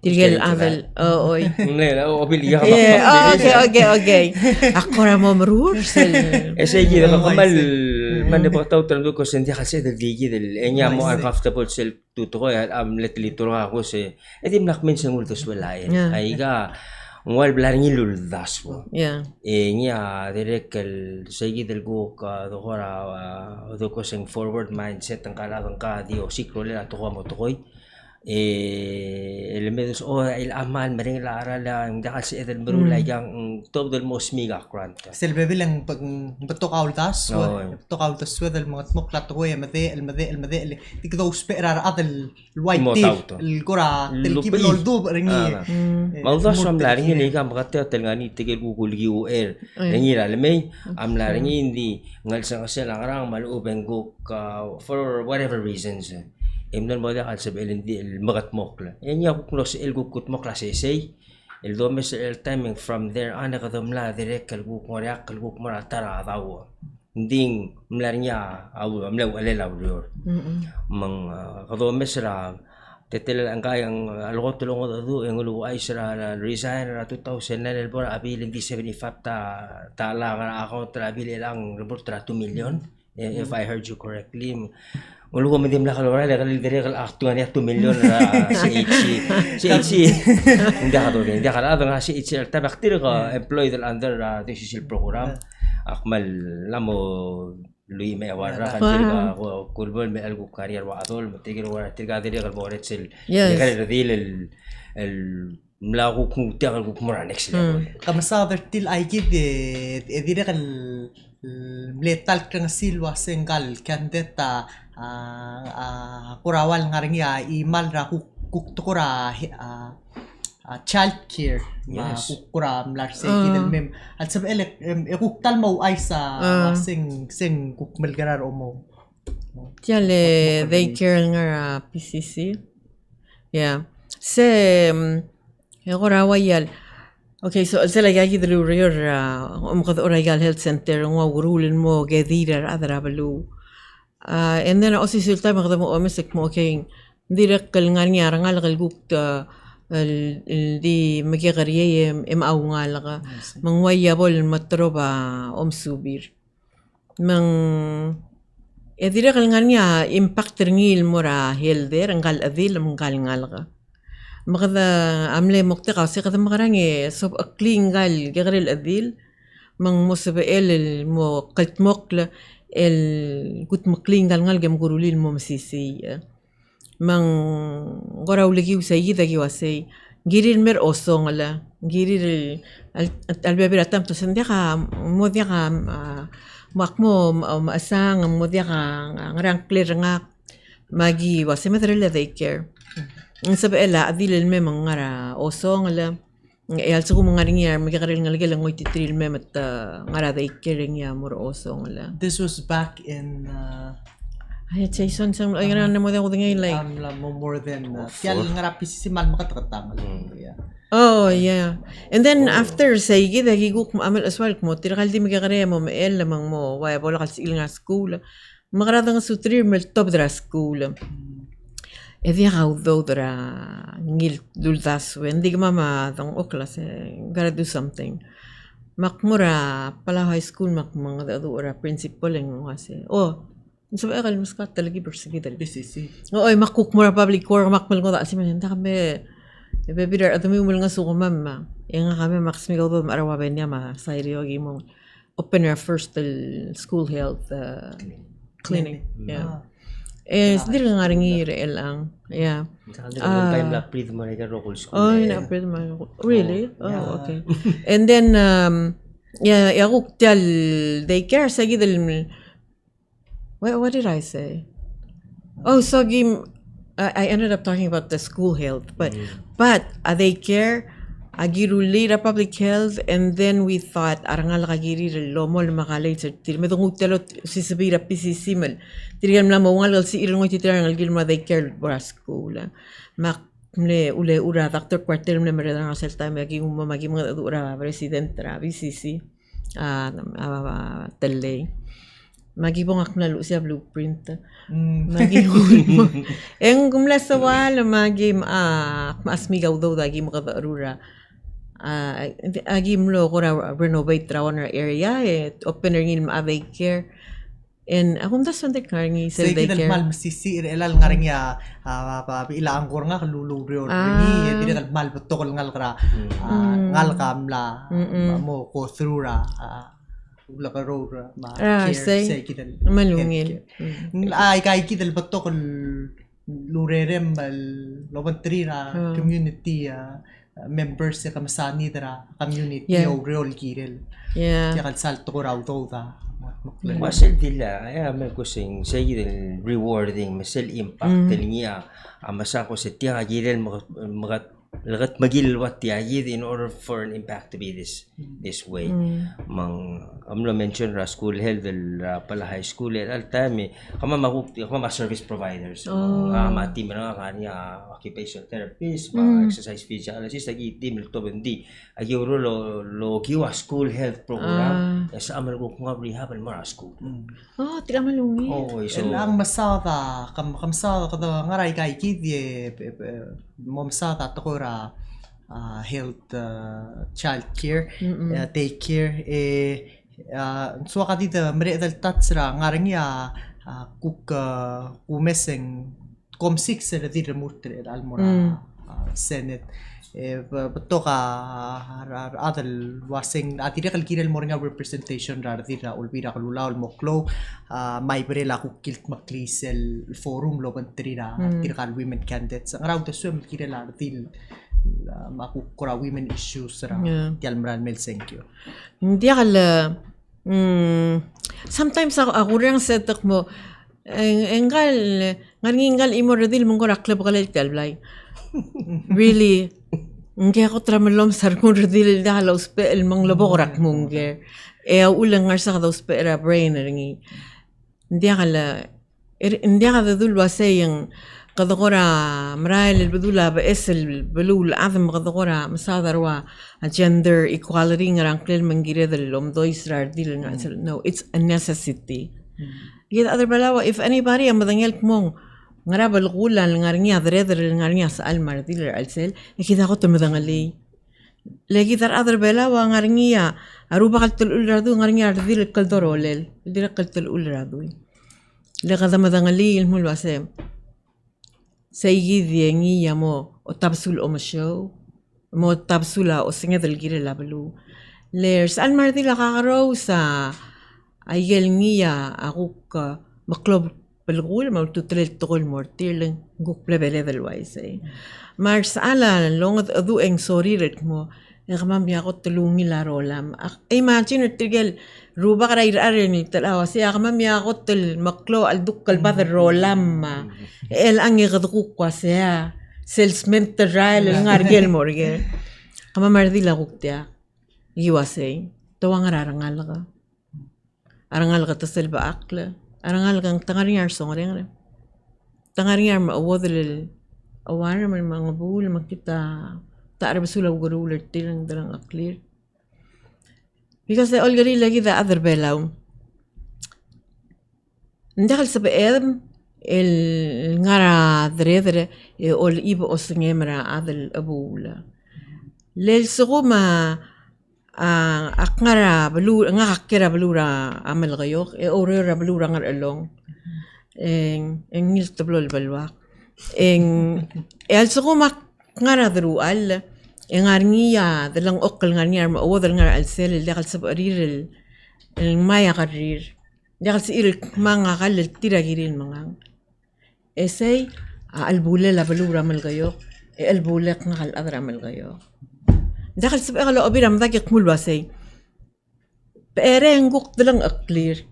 tirgel avel oy. Ngayon, opili ka Yeah, okay. Ako ra mo marur sel. Ese gida ka kamal man de pataw tanong ko sendi kasi del gigi del enya mo uncomfortable sel tuto ko letlito nga ako se edim nakmen sa ngultos walain ay ga ngwal blaring luldas po Yeah. enya direk el segi del go ka do ko sing forward mindset ang kalagang ka di o sikro le ato ko mo to koy elementos el amal maring la ara la dakal si edel berulay yang top del mosmiga kranta Silbe bilang pag batukaw tas batukaw tas wed mga tmuklat ko ya المذي تقدر سبيرار هذا الوايت تيب الكرة تلقي بالدوب رني موضوع شو ملارين اللي كان بقتها تلقاني تقول جوجل جيو اير رني لالمي ام لارين دي ngal sa kasi lang rang malu bengok for whatever reasons imnan mo da kal sa belindi el magat mokla enya kuklos el gukut mokla sesay el domes el timing from there ana kadamla direk el guk moriak el guk mara tara daw ding mlarnya aw amlaw alela ur mang kadomes ra tetel ang kayang algot tulong do ang lugo ay sira resign ra 2009 el bora abiling di 75 ta lang account ra abili lang report ra 2 million if I heard you correctly Ulu ko medim la kalora la kalil dire kal aktu ngani 2 million si HC hindi ka to hindi ka nga si HC tabaktir ka employed under the social program akmal lamo lui me awara kan dirga ko kulbol me algo career wa atol matigir wa tirga dire kal boret sil kal redil el mlago kung tiagal ko mura next level kamasada til ay gid dire kal letal kang silwa sengal kandeta kurawal nga rin imal ra kuktukura child care kukura mlar sa ikidal mem at sa elek kuktal mo ay sa sing kukmalgarar o mo Tiale daycare nga PCC yeah se kurawayal Okay, so sila gagi dulu rior umqad Oragal Health Center nga gurulin mo gedirar adra balu and then also sulta magdamo omesek mo okay direk kal nga rangal kal guk di magigariye aw nga laga mangwayabol matroba subir mang direk kal nga impact ringil mora helder ngal adil ngal ngalga magda amle mokte kasi kada magarangi so aklingal gagril adil mang mosbel mo kaltmokla el gut maklingal ngal gem gurulil mo masisi mang goraw lagi usay dagi wasay girir mer osongala girir albebira tamto sendika modya ka makmo maasang modya ka ngarang clear nga magi wasay madrela daycare sabi ela adil me mangara osong ala el sa mga ringyar magkaril nga lang ngoy titril me mat ngara daycare nya mur osong ala this was back in ay Jason sang ay nga na mo da ko ngay like more than kaya ngara PCC mal makatatamal oh yeah and then after say gida giguk mo amal aswal mo tirakal di magkakare mo mael lamang mo waya bola kal sil nga school makarada nga sutrir mel top dra school Edi raudou dra ngil duldas wendig mama dong oklas gotta do something. Makmura pala high school makmang dura principal ng kasi. Oh, sabi akal muskat talagi persigi dal PCC. Oy makukmura public core makmal ko da si man kami. Bebidar adumi mo nga suko mama. Yang kami maksmigaw do marawa ben niya ma sayrio gi mo open our first school health clinic. Yeah. Sendiri nga rin i-real lang. Yeah. Time la breathe mo na local school. Oh, na-breathe mo. Really? Oh, okay. And then, ako tiyal daycare, sagi dal, what did I say? Oh, sagi, I ended up talking about the school health, but a daycare, agiruli ra public health, and then we thought arangal kagiri lomol makalay sa medong telot si sabira PCC mal tirigam la mo ngal si irong titirang al gilma daycare bora school mak mle ule ura Dr. Quarter mle mereda nga selta magi magi mga ura president ra PCC telle magibong akna lu siya blueprint. Magihul mo. Eng gumla sa wala magim maasmigaw daw dagi mo kadarura. Agim lo ko renovate rawan area open ringin ma daycare. En akong das man karngi sa Sige daycare. mal masisir elal ngaring ya ilang kor nga kalulubrio ni dire kal mal betokol ngal kra ngal kamla mo ko through ra ula ka road ra ma say kidal Malungil. ay kay kidal betokol lurerem mal lobantri ra community members sa kamasani dara community overall kirel Yeah. kaya salto ko raw to da Masel dila, ay may kusing sige din rewarding, masel impact niya. Amasa ko sa tiya girel lagat magilwat tiya in order for an impact to be this way. Mang amlo mention ra school health pala high school al time kama service providers. Mati man kanya occupational therapist, exercise physiologist lagi team to bendi. Agi lo kiwa school health program sa amal ko nga rehab mara school. Oh, tira malungil. Oh, so ang masada kamsada kada ngaray kay kidye momsada tokora health child care take care so kadida mredal tatsra ngaringya kumeseng kom 6 sa dir mutre almora senate beto ka adal waseng atira kal kirel morning representation ra dira ulbira kalulaw moklo may brela ku kilt maklisel forum lo bantrira tira kal women candidates ang raw to swim kirel artil makukura women issues ra tialmran mel thank you Hindi akala sometimes ako rin sa tok mo engal ngaringal imo redil mong raklab kalay kalblay really Nge ako tramalom sarkun redil dahil hospital mang labok mungge. Ulang nga sa hospital brain ringi. Hindi akala dul wasay yung kadakora marahil albadula ba esel balul adam kadakora masadarwa gender equality nga rangklil manggire dalom dois radil nga no it's a necessity. Yet other balawa if anybody ang madangel mong ngara balgulan ngarnya adredre ngarnya sa almar dealer alsel ikita ko tumadangali lagi dar other bela wa ngarnya aruba kaltul ulradu ngarnya ardil kaldorolel dira kaltul ulradu laga damadangAli ilmul wasem sayidi yengi yamo o tabsul o masyo mo tabsula o singa dalgire labalu layers almar dila kakaraw sa ayel ngiya akuk maklob بالغول ما تطلع تقول مرتين جوك بلبلة بالوايسة مارس على لونغ ذو إن صوريرك مو إغمام ياخد تلوني لا رولام أي ما تين الترجل روبا غير أرني تلاوسي إغمام ياخد المقلو الدك البذر رولام الآن يغدقوك واسيا سيلسمن ترايل النارجل مورجل كما مرضي لغوكتيا يواسي توان أرنغالغا تصل بأقل Arangal kang tangaringar songring tangaringar maawodel awara man mga bul makita taarab sulaw guruler tilang dalang clear because they already lagi the other belaw ndakal sa beem el ngara dredre ol ibo osngemra adel abula lel suguma akngara balu ngakakira balura amal gayok orera balura ngar along ngil tablol balwa el suguma ngara drual ngarniya dalang okal ngarniya maawdal ngar alsel dakal sab arir el maya qarir dakal sir mga kal tiragiril mga esay albula la balura amal gayok albulak ngal adra amal gayok داخل سبق لو أبي رم ذاك يقمل واسي بأرين قوق دلنا أقلير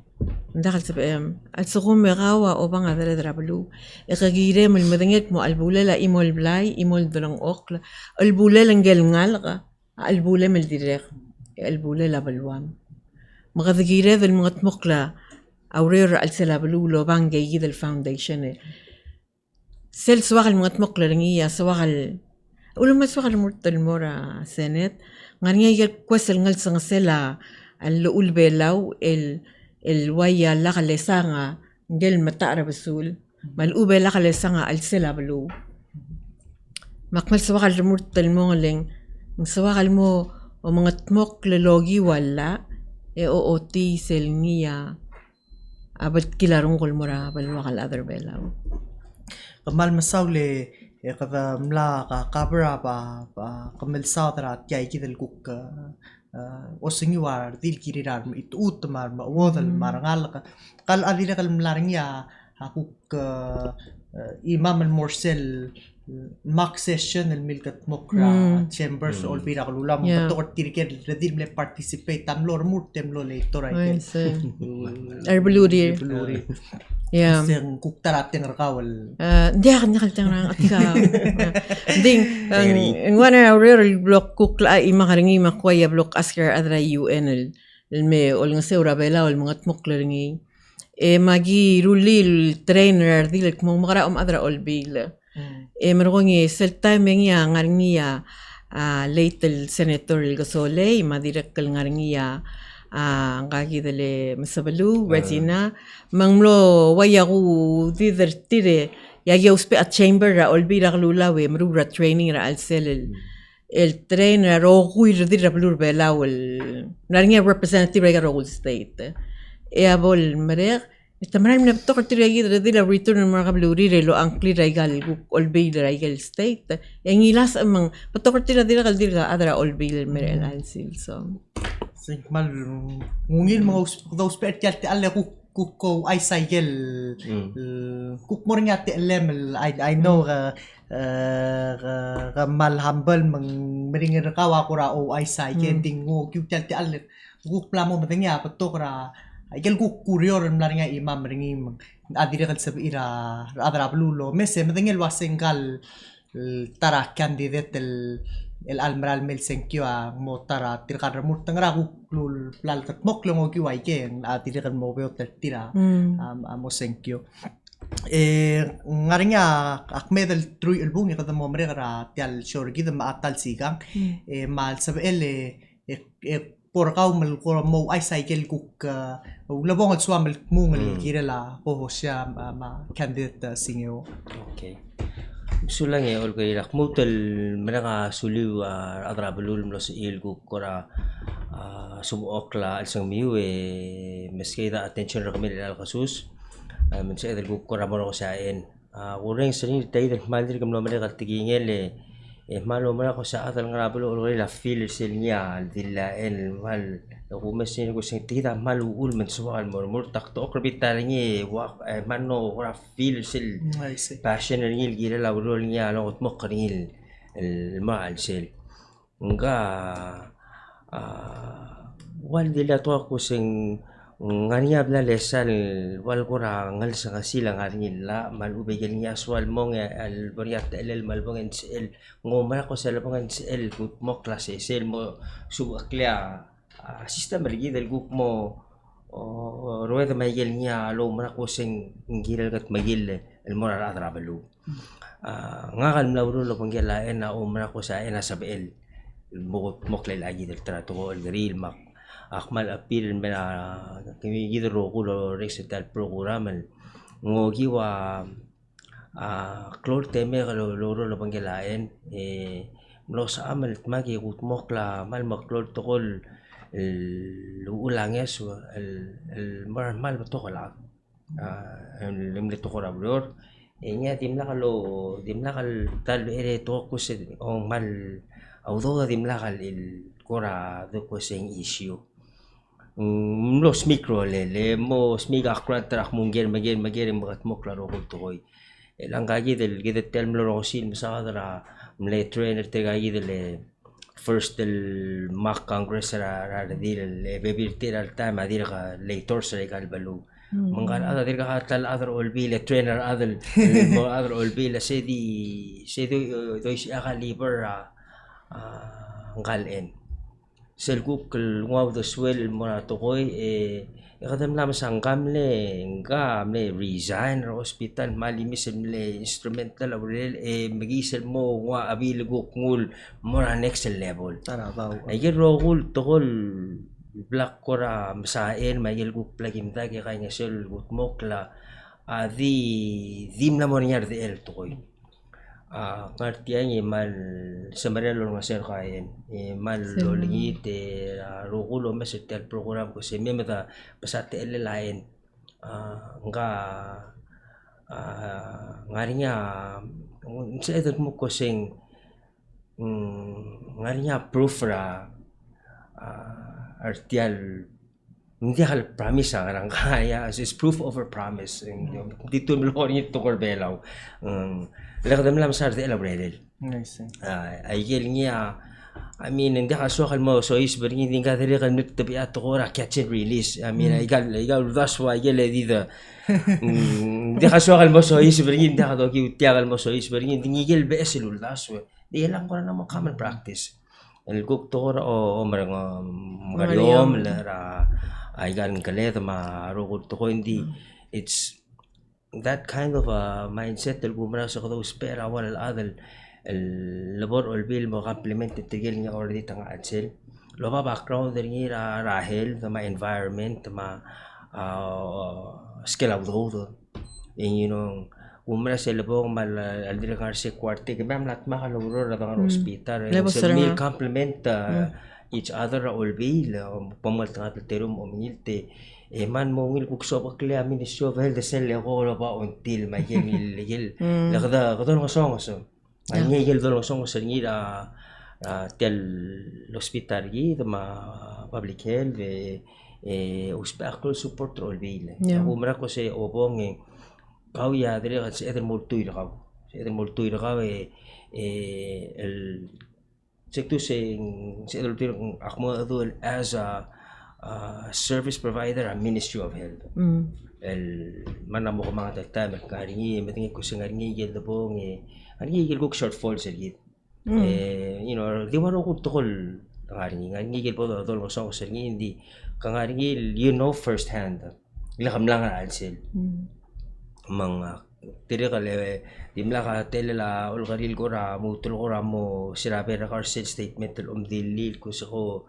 داخل سبق السقوم مغاوة أو بان هذا دربلو إخجيرة من المدنيات مو البولة لا إيمول بلاي إيمول دلنا أقل البولة لنجل نالغة البولة من الدريق البولة لا بلوام مغذجيرة ذا المغت مقلة أو رير السلا بلو لو بان جيد الفاونديشن سل سواغ المغت مقلة رنية سواغ ولما سوق المرتل مورا سنت غنيا يكوس النجس نسلا اللي أول بلاو الويا لقى لسانة جل متعرف بسول مالوبة لقى لسانة السلا بلو مقمل سواق المرت المولين سواق المو ومنتموك للوجي ولا او تي سلنيا abad kilarong kulmura balwa other belaw. Kamal masawle kada mla ka kabra ba kamel saudra tyai kidel kuk osingi war dil kirirar it utmar ma wodal marangal kal adila kal mlaringya hakuk imam al morsel mock session el milkat mokra chambers ol bira kalula mo to tirker redil me participate tamlor murtem lo le toray Ay, Erbuluri. Yeah. Sing kuk tarating rakawal Hindi akan nakaltang rang atika. Ding, ang wana rare block kukla ay makaringi makwaya block asker adra UN el me ol nga seura bela ol mga tmokla ringi. Magi rulil trainer dilek mo makara adra ol bila. Marungi sel time nga ngaringiya late el senator el gasole madirek kal ngaringiya ang kakidale masabalu Regina manglo wayaku didertire yagi uspe at chamber ra olbira lulawe mrura training ra alsel el trainer ro kuir dira blur belaw el naringa representative ra ro state e abol merek Tamaram na to katira yidra dila return ng mga kablurire lo ang clear ay gal olbil ay gal state. Yang ilas amang pato katira dila kal dila adra olbil mere alsil so. Mal ngungil mga those special te alle ko ay cycle kuk mo rin ate elemel I know mal humble mang mering kawa ko ra o ay cycle tingo kuk te alle kuk plamo matengya pato ra ay kuk kurior mlaringa imam ringi adire kal sabira adra blulo mese matengel wasenggal tara candidate el almaral mel senkyo mo tara tirkar murtang ra lul plal kat moklong o kiwai ken tirkan mo beo tira mo senkyo ngaringa akmedel trui el bungi kada mo mrera tial shorgi da maatal sigang mal sabel por kaw mal ko mo ay cycle cook labong at swamel mungal kirala ko siya ma candidate singyo. Okay. Sulang ol kay rakmutel menaka suliw adra belul mlos ilgu kora sumuokla alsang miwe meskida attention ra kami al kasus men sa edel kora mo ko saen ureng sini tay del maldir kam no menaka tigingel malo mara ko sa atal nga belul ol la feel silnya dilla el mal ko mesin ko sing tida malul men suwal mo murtak to okrbitar ni wa manno ora feel sil passion ni gila la ulol niya lo ot mo kanil el maal sil nga wal dila to ko sing ngania bla lesal wal ko ra ngal sa kasila ngarin la malubegel niya swal mo nga al bariat el malbong el ngomara ko sa labong el gut mo klase sel mo subaklia sistem lagi del guk mo rueda magil niya lo mara ko sing ngilal kat magil el moral adra balu nga kan lawro lo panggelaen na umra ko sa ena sabel mo moklay lagi del trato ko el grill mak akmal apil mena kimi gidro ko lo recital programal ngogi wa klor teme lo lo panggelaen lo sa amal magi gut mokla mal maklor tokol الأولانيس المرمى بتوقع اللي تقرأ بلور إني ديملا لو ديملا تال إيه توقف أو مال أو ضوء ديملا الكرة ذوق سين إيشيو ملو سميكرو لي مو سميك أخرى تراخ مونجر مجر مغت مكلا روح توي الأنجاجي دل جد تلملو روسين مساعدة ملي ترينر تجاجي دل first el mock congress ra dir el bebirtir al time adir ka later sa gal balu mangal ada dir ka tal other olbil trainer other mo other olbil sedi do si akaliber ngalen selguk ngwaw do swel mo na tokoy kadam lam sanggam le ngam le resign ra hospital malimis le instrumental awrel magisel mo wa abil guk ngul mo na next level Tara baw ay rogul tokol black kora masain mayel guk plagim dagi kanya sel gut mokla di na mo niya de el toy ngartian mal sebenarnya lo ngasir kain mal lo lagi te rukulo mesetel program ko se memeta pasate el lain nga ngarinya sa edot mo ko sing ngarinya proof ra artial hindi hal promise ang arang kaya is proof over promise dito mo ko ni to korbelaw lakadam lam sar de elaborated Nice. ay niya I mean hindi ka sokal mo so is bring hindi ka dali kan nut tabi ato ko ra catch and release I mean igal that's why igel dito hindi ka sokal mo so is bring hindi ka do ki utiagal mo so is bring hindi igel beselul that's why di lang ko na mo common practice el guk to o marang mariom la ay gan kalet ma rukod to ko hindi it's that kind of a mindset el gumra sa ko espera wala al adal el labor or bill mo complement tigil niya already tanga atsel lo ba background ni rahel ma environment ma skill of the you know umra sa labong mal aldirangar si kwarte ke bam lat makaluro ra tanga hospital so meal complement each other all bill pamal tanga terum omilte man mo ngil kukso pa kaya ministry of health sel ko ba until may gil lakada kadon nga song so ay ngil dolo song sa ngira tel hospital gi ma public health hospital support all bill umra ko se obong kau ya dire kan se multuy kau el sektu se tiro akmo adul as a service provider a ministry of health el manamo ko mga tagtama karingi matingi ko singaringi gel dabong ani gel ko shortfall sa git you know di waro ko tokol karingi ngaringi gel po dol ko sa hindi kangaringi you know first hand ilakam lang ang sel mga tiri kale dimla ka telela ulgaril ko ra mo tulo ko ra mo sirabe ra car statement tel dilil ko sa ko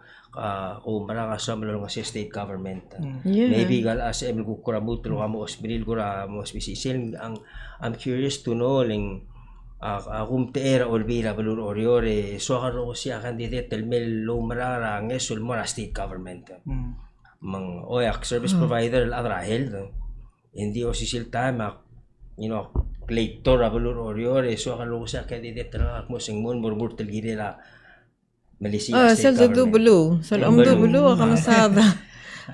maraka sa malo nga state government maybe gal as em ko ra mo tulo mo hospital ko ra mo special ang I'm curious to know ling kung teera olbira balur oriore so karo siya candidate tel mel lo marara ngesul mo ra state government mang oyak service provider al adra health hindi official time you know later abalur oriore so kalo sa candidate na mo sing mon burbur telgirela Malaysia sel dubulu sel dubulu kamasada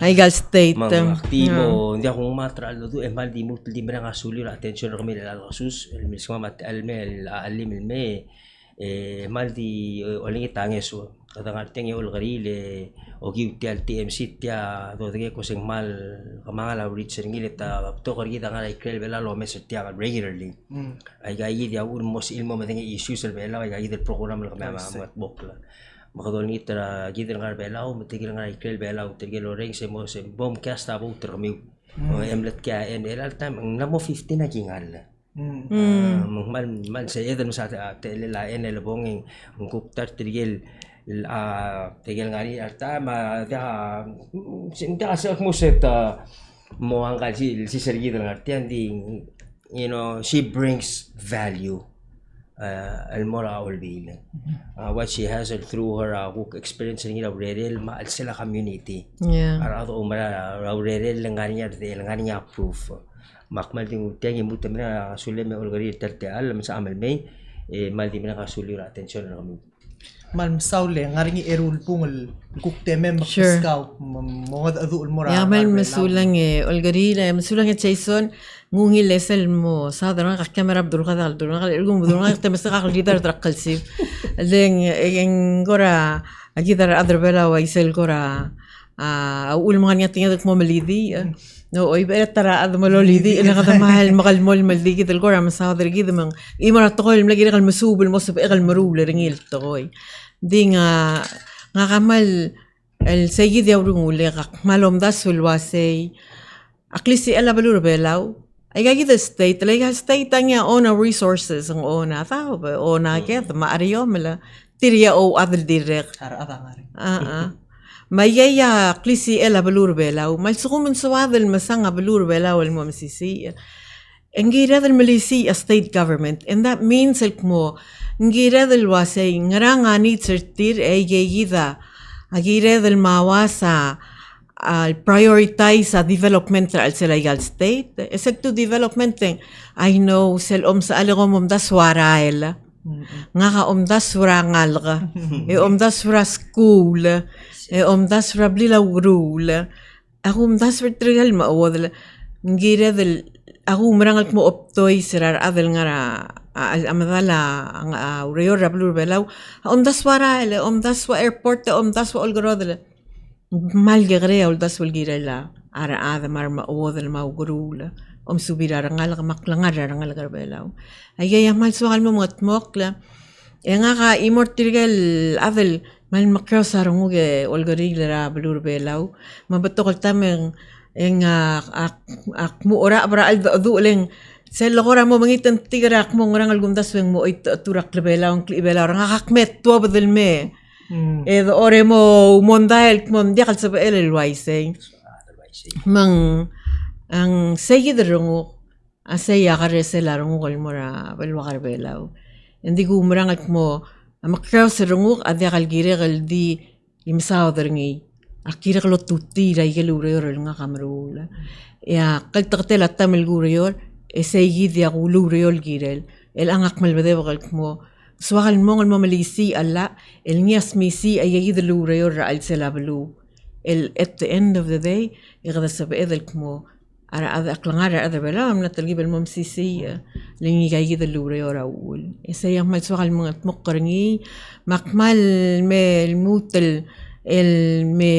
ay gal state mga aktibo hindi akong matral do mal di mo di mga sulir attention kami la kasus el mismo mat almel alim me mal di oling tangeso kadang arteng yung ulgarile o giuti al TMC tia do de ko sing mal kamanga la reach ngile ta to korgita nga ikrel bela lo mes tia regularly ay gayi dia un mos ilmo madeng issues el bela ay gayi del program la kama mat bokla makadol ni tra gider nga bela o matigil nga ikrel bela o tigil oreng se mo se bom cast abo termi emlet kya en el time namo 15 na kingal mal sa eden sa tele la en el bonging nguktar tigil tigil nga rin arta sinta sa mo set mo hanggal si Sergio ng artian ding you know she brings value almora olbil what she has through her work experience in Aurel maal sila community arado umara Aurel langanya proof makmal ding tiang yung buta mina sulle me olgari terte alam sa amal may mal di mina kasulir attention na kami mal saule ngaringi erul pungol kukte mem scout mo adul mora yamal masulang olgari la masulang Jason ngungi lesel mo sadra ka kamera abdul qadal dul ngal ilgum dul ngal temsa ka lidar trakkalsi den gora agidar adrbela wa isel gora ul mga ngatinga mo malidi no oy bera tara ad malolidi ila kada mahal makalmol maldi gid algora masadar gid mang imara tokol mlagi kal masubul mosub igal marul ringil tokoy dinga nga kamal el sayid yawrung uli malom dasul wasay aklisi ala balur belaw ay gagid state like state tanya ona resources ang ona tao ba ona get maariyo mala tiriya o adal direct mayaya klisi ela balur belaw mal sukum suwad el masanga balur belaw el momsisi ngira del malisi a state government and that means el mo ngira del wasay ngaranga ni certir e yeyida agira del mawasa al prioritize a development al legal state except to development I know sel sa alegom das warael nga ka das rangal ka e das fra school e das fra blila rule ako das fra trigal maawad ngira del ako marangal mo optoy sirar adel nga amadala ang uriyor rablur belaw das warael das wa airport das wa olgorodel malgre ol das walgirela ara ada mar maawad el maugurula subira rangal ka maklangar rangal ka belaw ay mal suwal mo mga tmokla nga ka imortirgal avel mal makraw sarong uge olgorigla ra balur belaw mabatokol tameng ak mo ora abra aldo leng sa lokora mo mangitan tigarak mo rangal gumdas weng mo it turak belaw ang klibelaw nga kakmet tuwa badal me edo ore mo mondael mondial sa el waiseng mang ang sayid rungo asaya karesela rungo kalmora balwakar belaw hindi ko umarangat mo makraw sa rungo adya kalgire kaldi imsaw daringi akira kalo tutira ikaluriyor nga kamarula ya kaltakatela tamil guriyor sayid ya kuluriyor girel el angak malbade bakal mo swakal mo ngal mamalisi ala el niyas misi ayagid luriyor al selabalu el at the end of the day igada sabi edel mo ara aklangar ada bela amna talgib el momsisi lingi gayid lure ora ul esa yamal swal mga tmokkarngi makmal me el mutel el me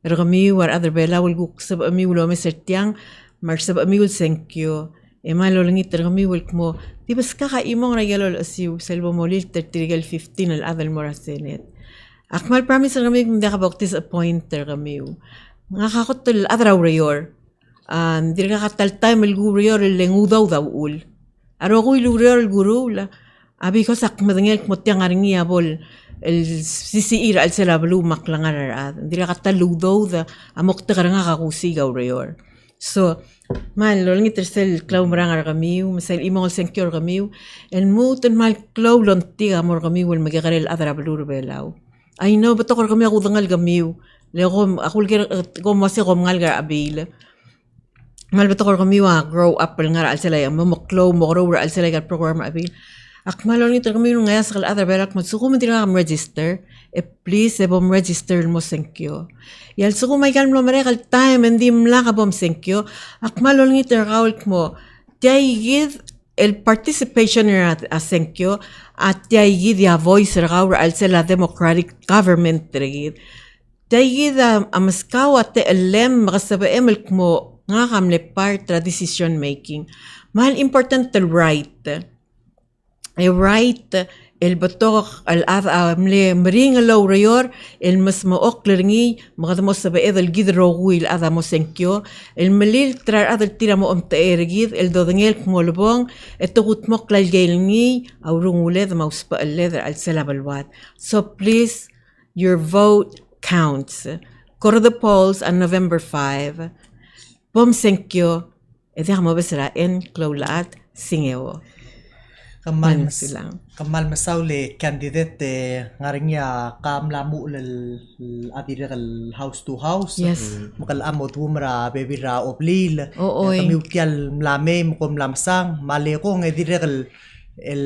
rgami war other bela ul guk sab ami ulo me sertiang mar sab ami ul senkyo e malo lingi tergami ul mo di bas ka imong regalo asiu selbo molil tertrigal 15 al adal morasenet akmal promise rgami hindi ka boktis appoint tergami nga kakot el adra urayor dirga katal time el guriyor el lengudaw daw ul aro ko iluriyor el gurula abi ko sak madangel motyang aringi abol el sisiir al selablu maklangar ad dirga katal ludaw da amok tagar nga kakusi gawrayor so man lo ngi tersel klaw marangar kamiu masal imong senkyor kamiu el muten mal klaw lonti amor kamiu el magagarel adra blur belaw I know bato ko kami ako dangal kamiu lego ako ko masi ko ngalgar abil mal beto ko kami wa grow up nga al sila mo moklo mo grow al sila gal program abil akmalon ni kami no ngaya sa other berak mo suko mo tinga register please bom register mo senkyo yal suko may gal mo marekal time hindi mla ka bom senkyo akmalon ni terkaul mo tiayid el participation at senkyo at tiayid ya voice raw al sila democratic government regid tiayid amaskaw at elem makasabaem mo nga kamle part tra decision making mahal important the right a right el batok al amle mring law rayor el mas maok lerni magad mo sabe el gidro wil ada mo senkyo el malil tra ada tira mo ergid el dodengel molbong etugut mo klal gelni awrung uled mauspa leather al salabalwat so please your vote counts go to the polls on November 5 Bom senkyo, edi mo besra en klawlaat singewo. Kamal masawle candidate ngaringya kamlamu lal adira kal house to house. Yes. Makal amot wumra bebira oblil. Ooy. Kami ukyal mlame mukom lamsang mali ko ngedira kal el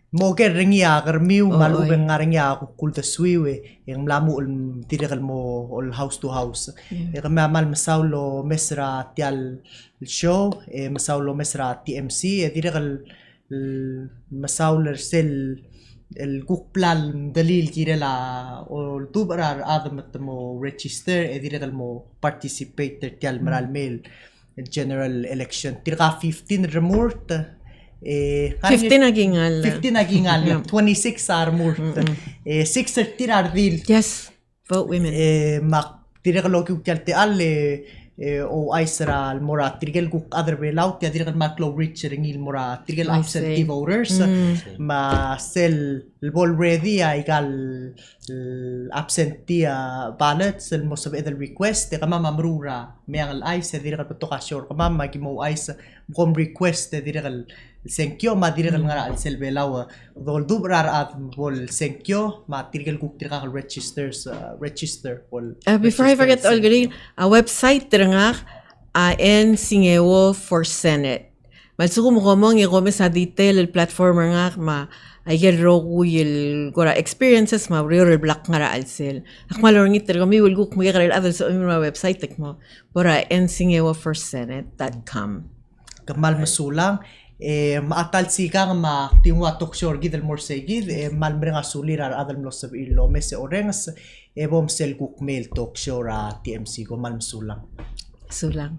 moger ringya karmiu malubeng ngaringya kulta swiwe yang mlamu tidakal mo all house to house kami amal masawlo mesra tial show masawlo mesra TMC tidakal masawlo sel el gukplal dalil kirala o tubarar adam mo register tidakal mo participate tial maral mail general election tirka 15 remote 15 nagingal 26 armor 6 tirar dil yes vote women mak tira ka loki ukyal te alle o Aisra mora tirgel guk other way out ya dirgal maklo rich ringil mora tirgel I absentee see. voters ma sel already ay gal absentee ballots el most of the request de kama mamrura meang al Aisa dirgal patokasyor kama magimo Aisa kom request de dirgal senkyo ma dirgal ngara al selbelaw dol dubrar at bol senkyo ma tirgel guk tirgal register bol Before I forget, Olga, a website nga en singewo for Senate. Malsuko mo komong i-come sa detail el platform nga ma ay roku yung gora experiences ma real black nga ra alsel. Akmalor ngit pero mi will guk mo kay other sa mga website mo. Pora ensingewoforsenate.com. Kamal masulang maatal sika nga ma tingwa toksyor gidel morsegid mal mrenga sulirar adal mlosab ilo mese orengs bom sel guk mail toksyor TMC ko mal masulang Sulang.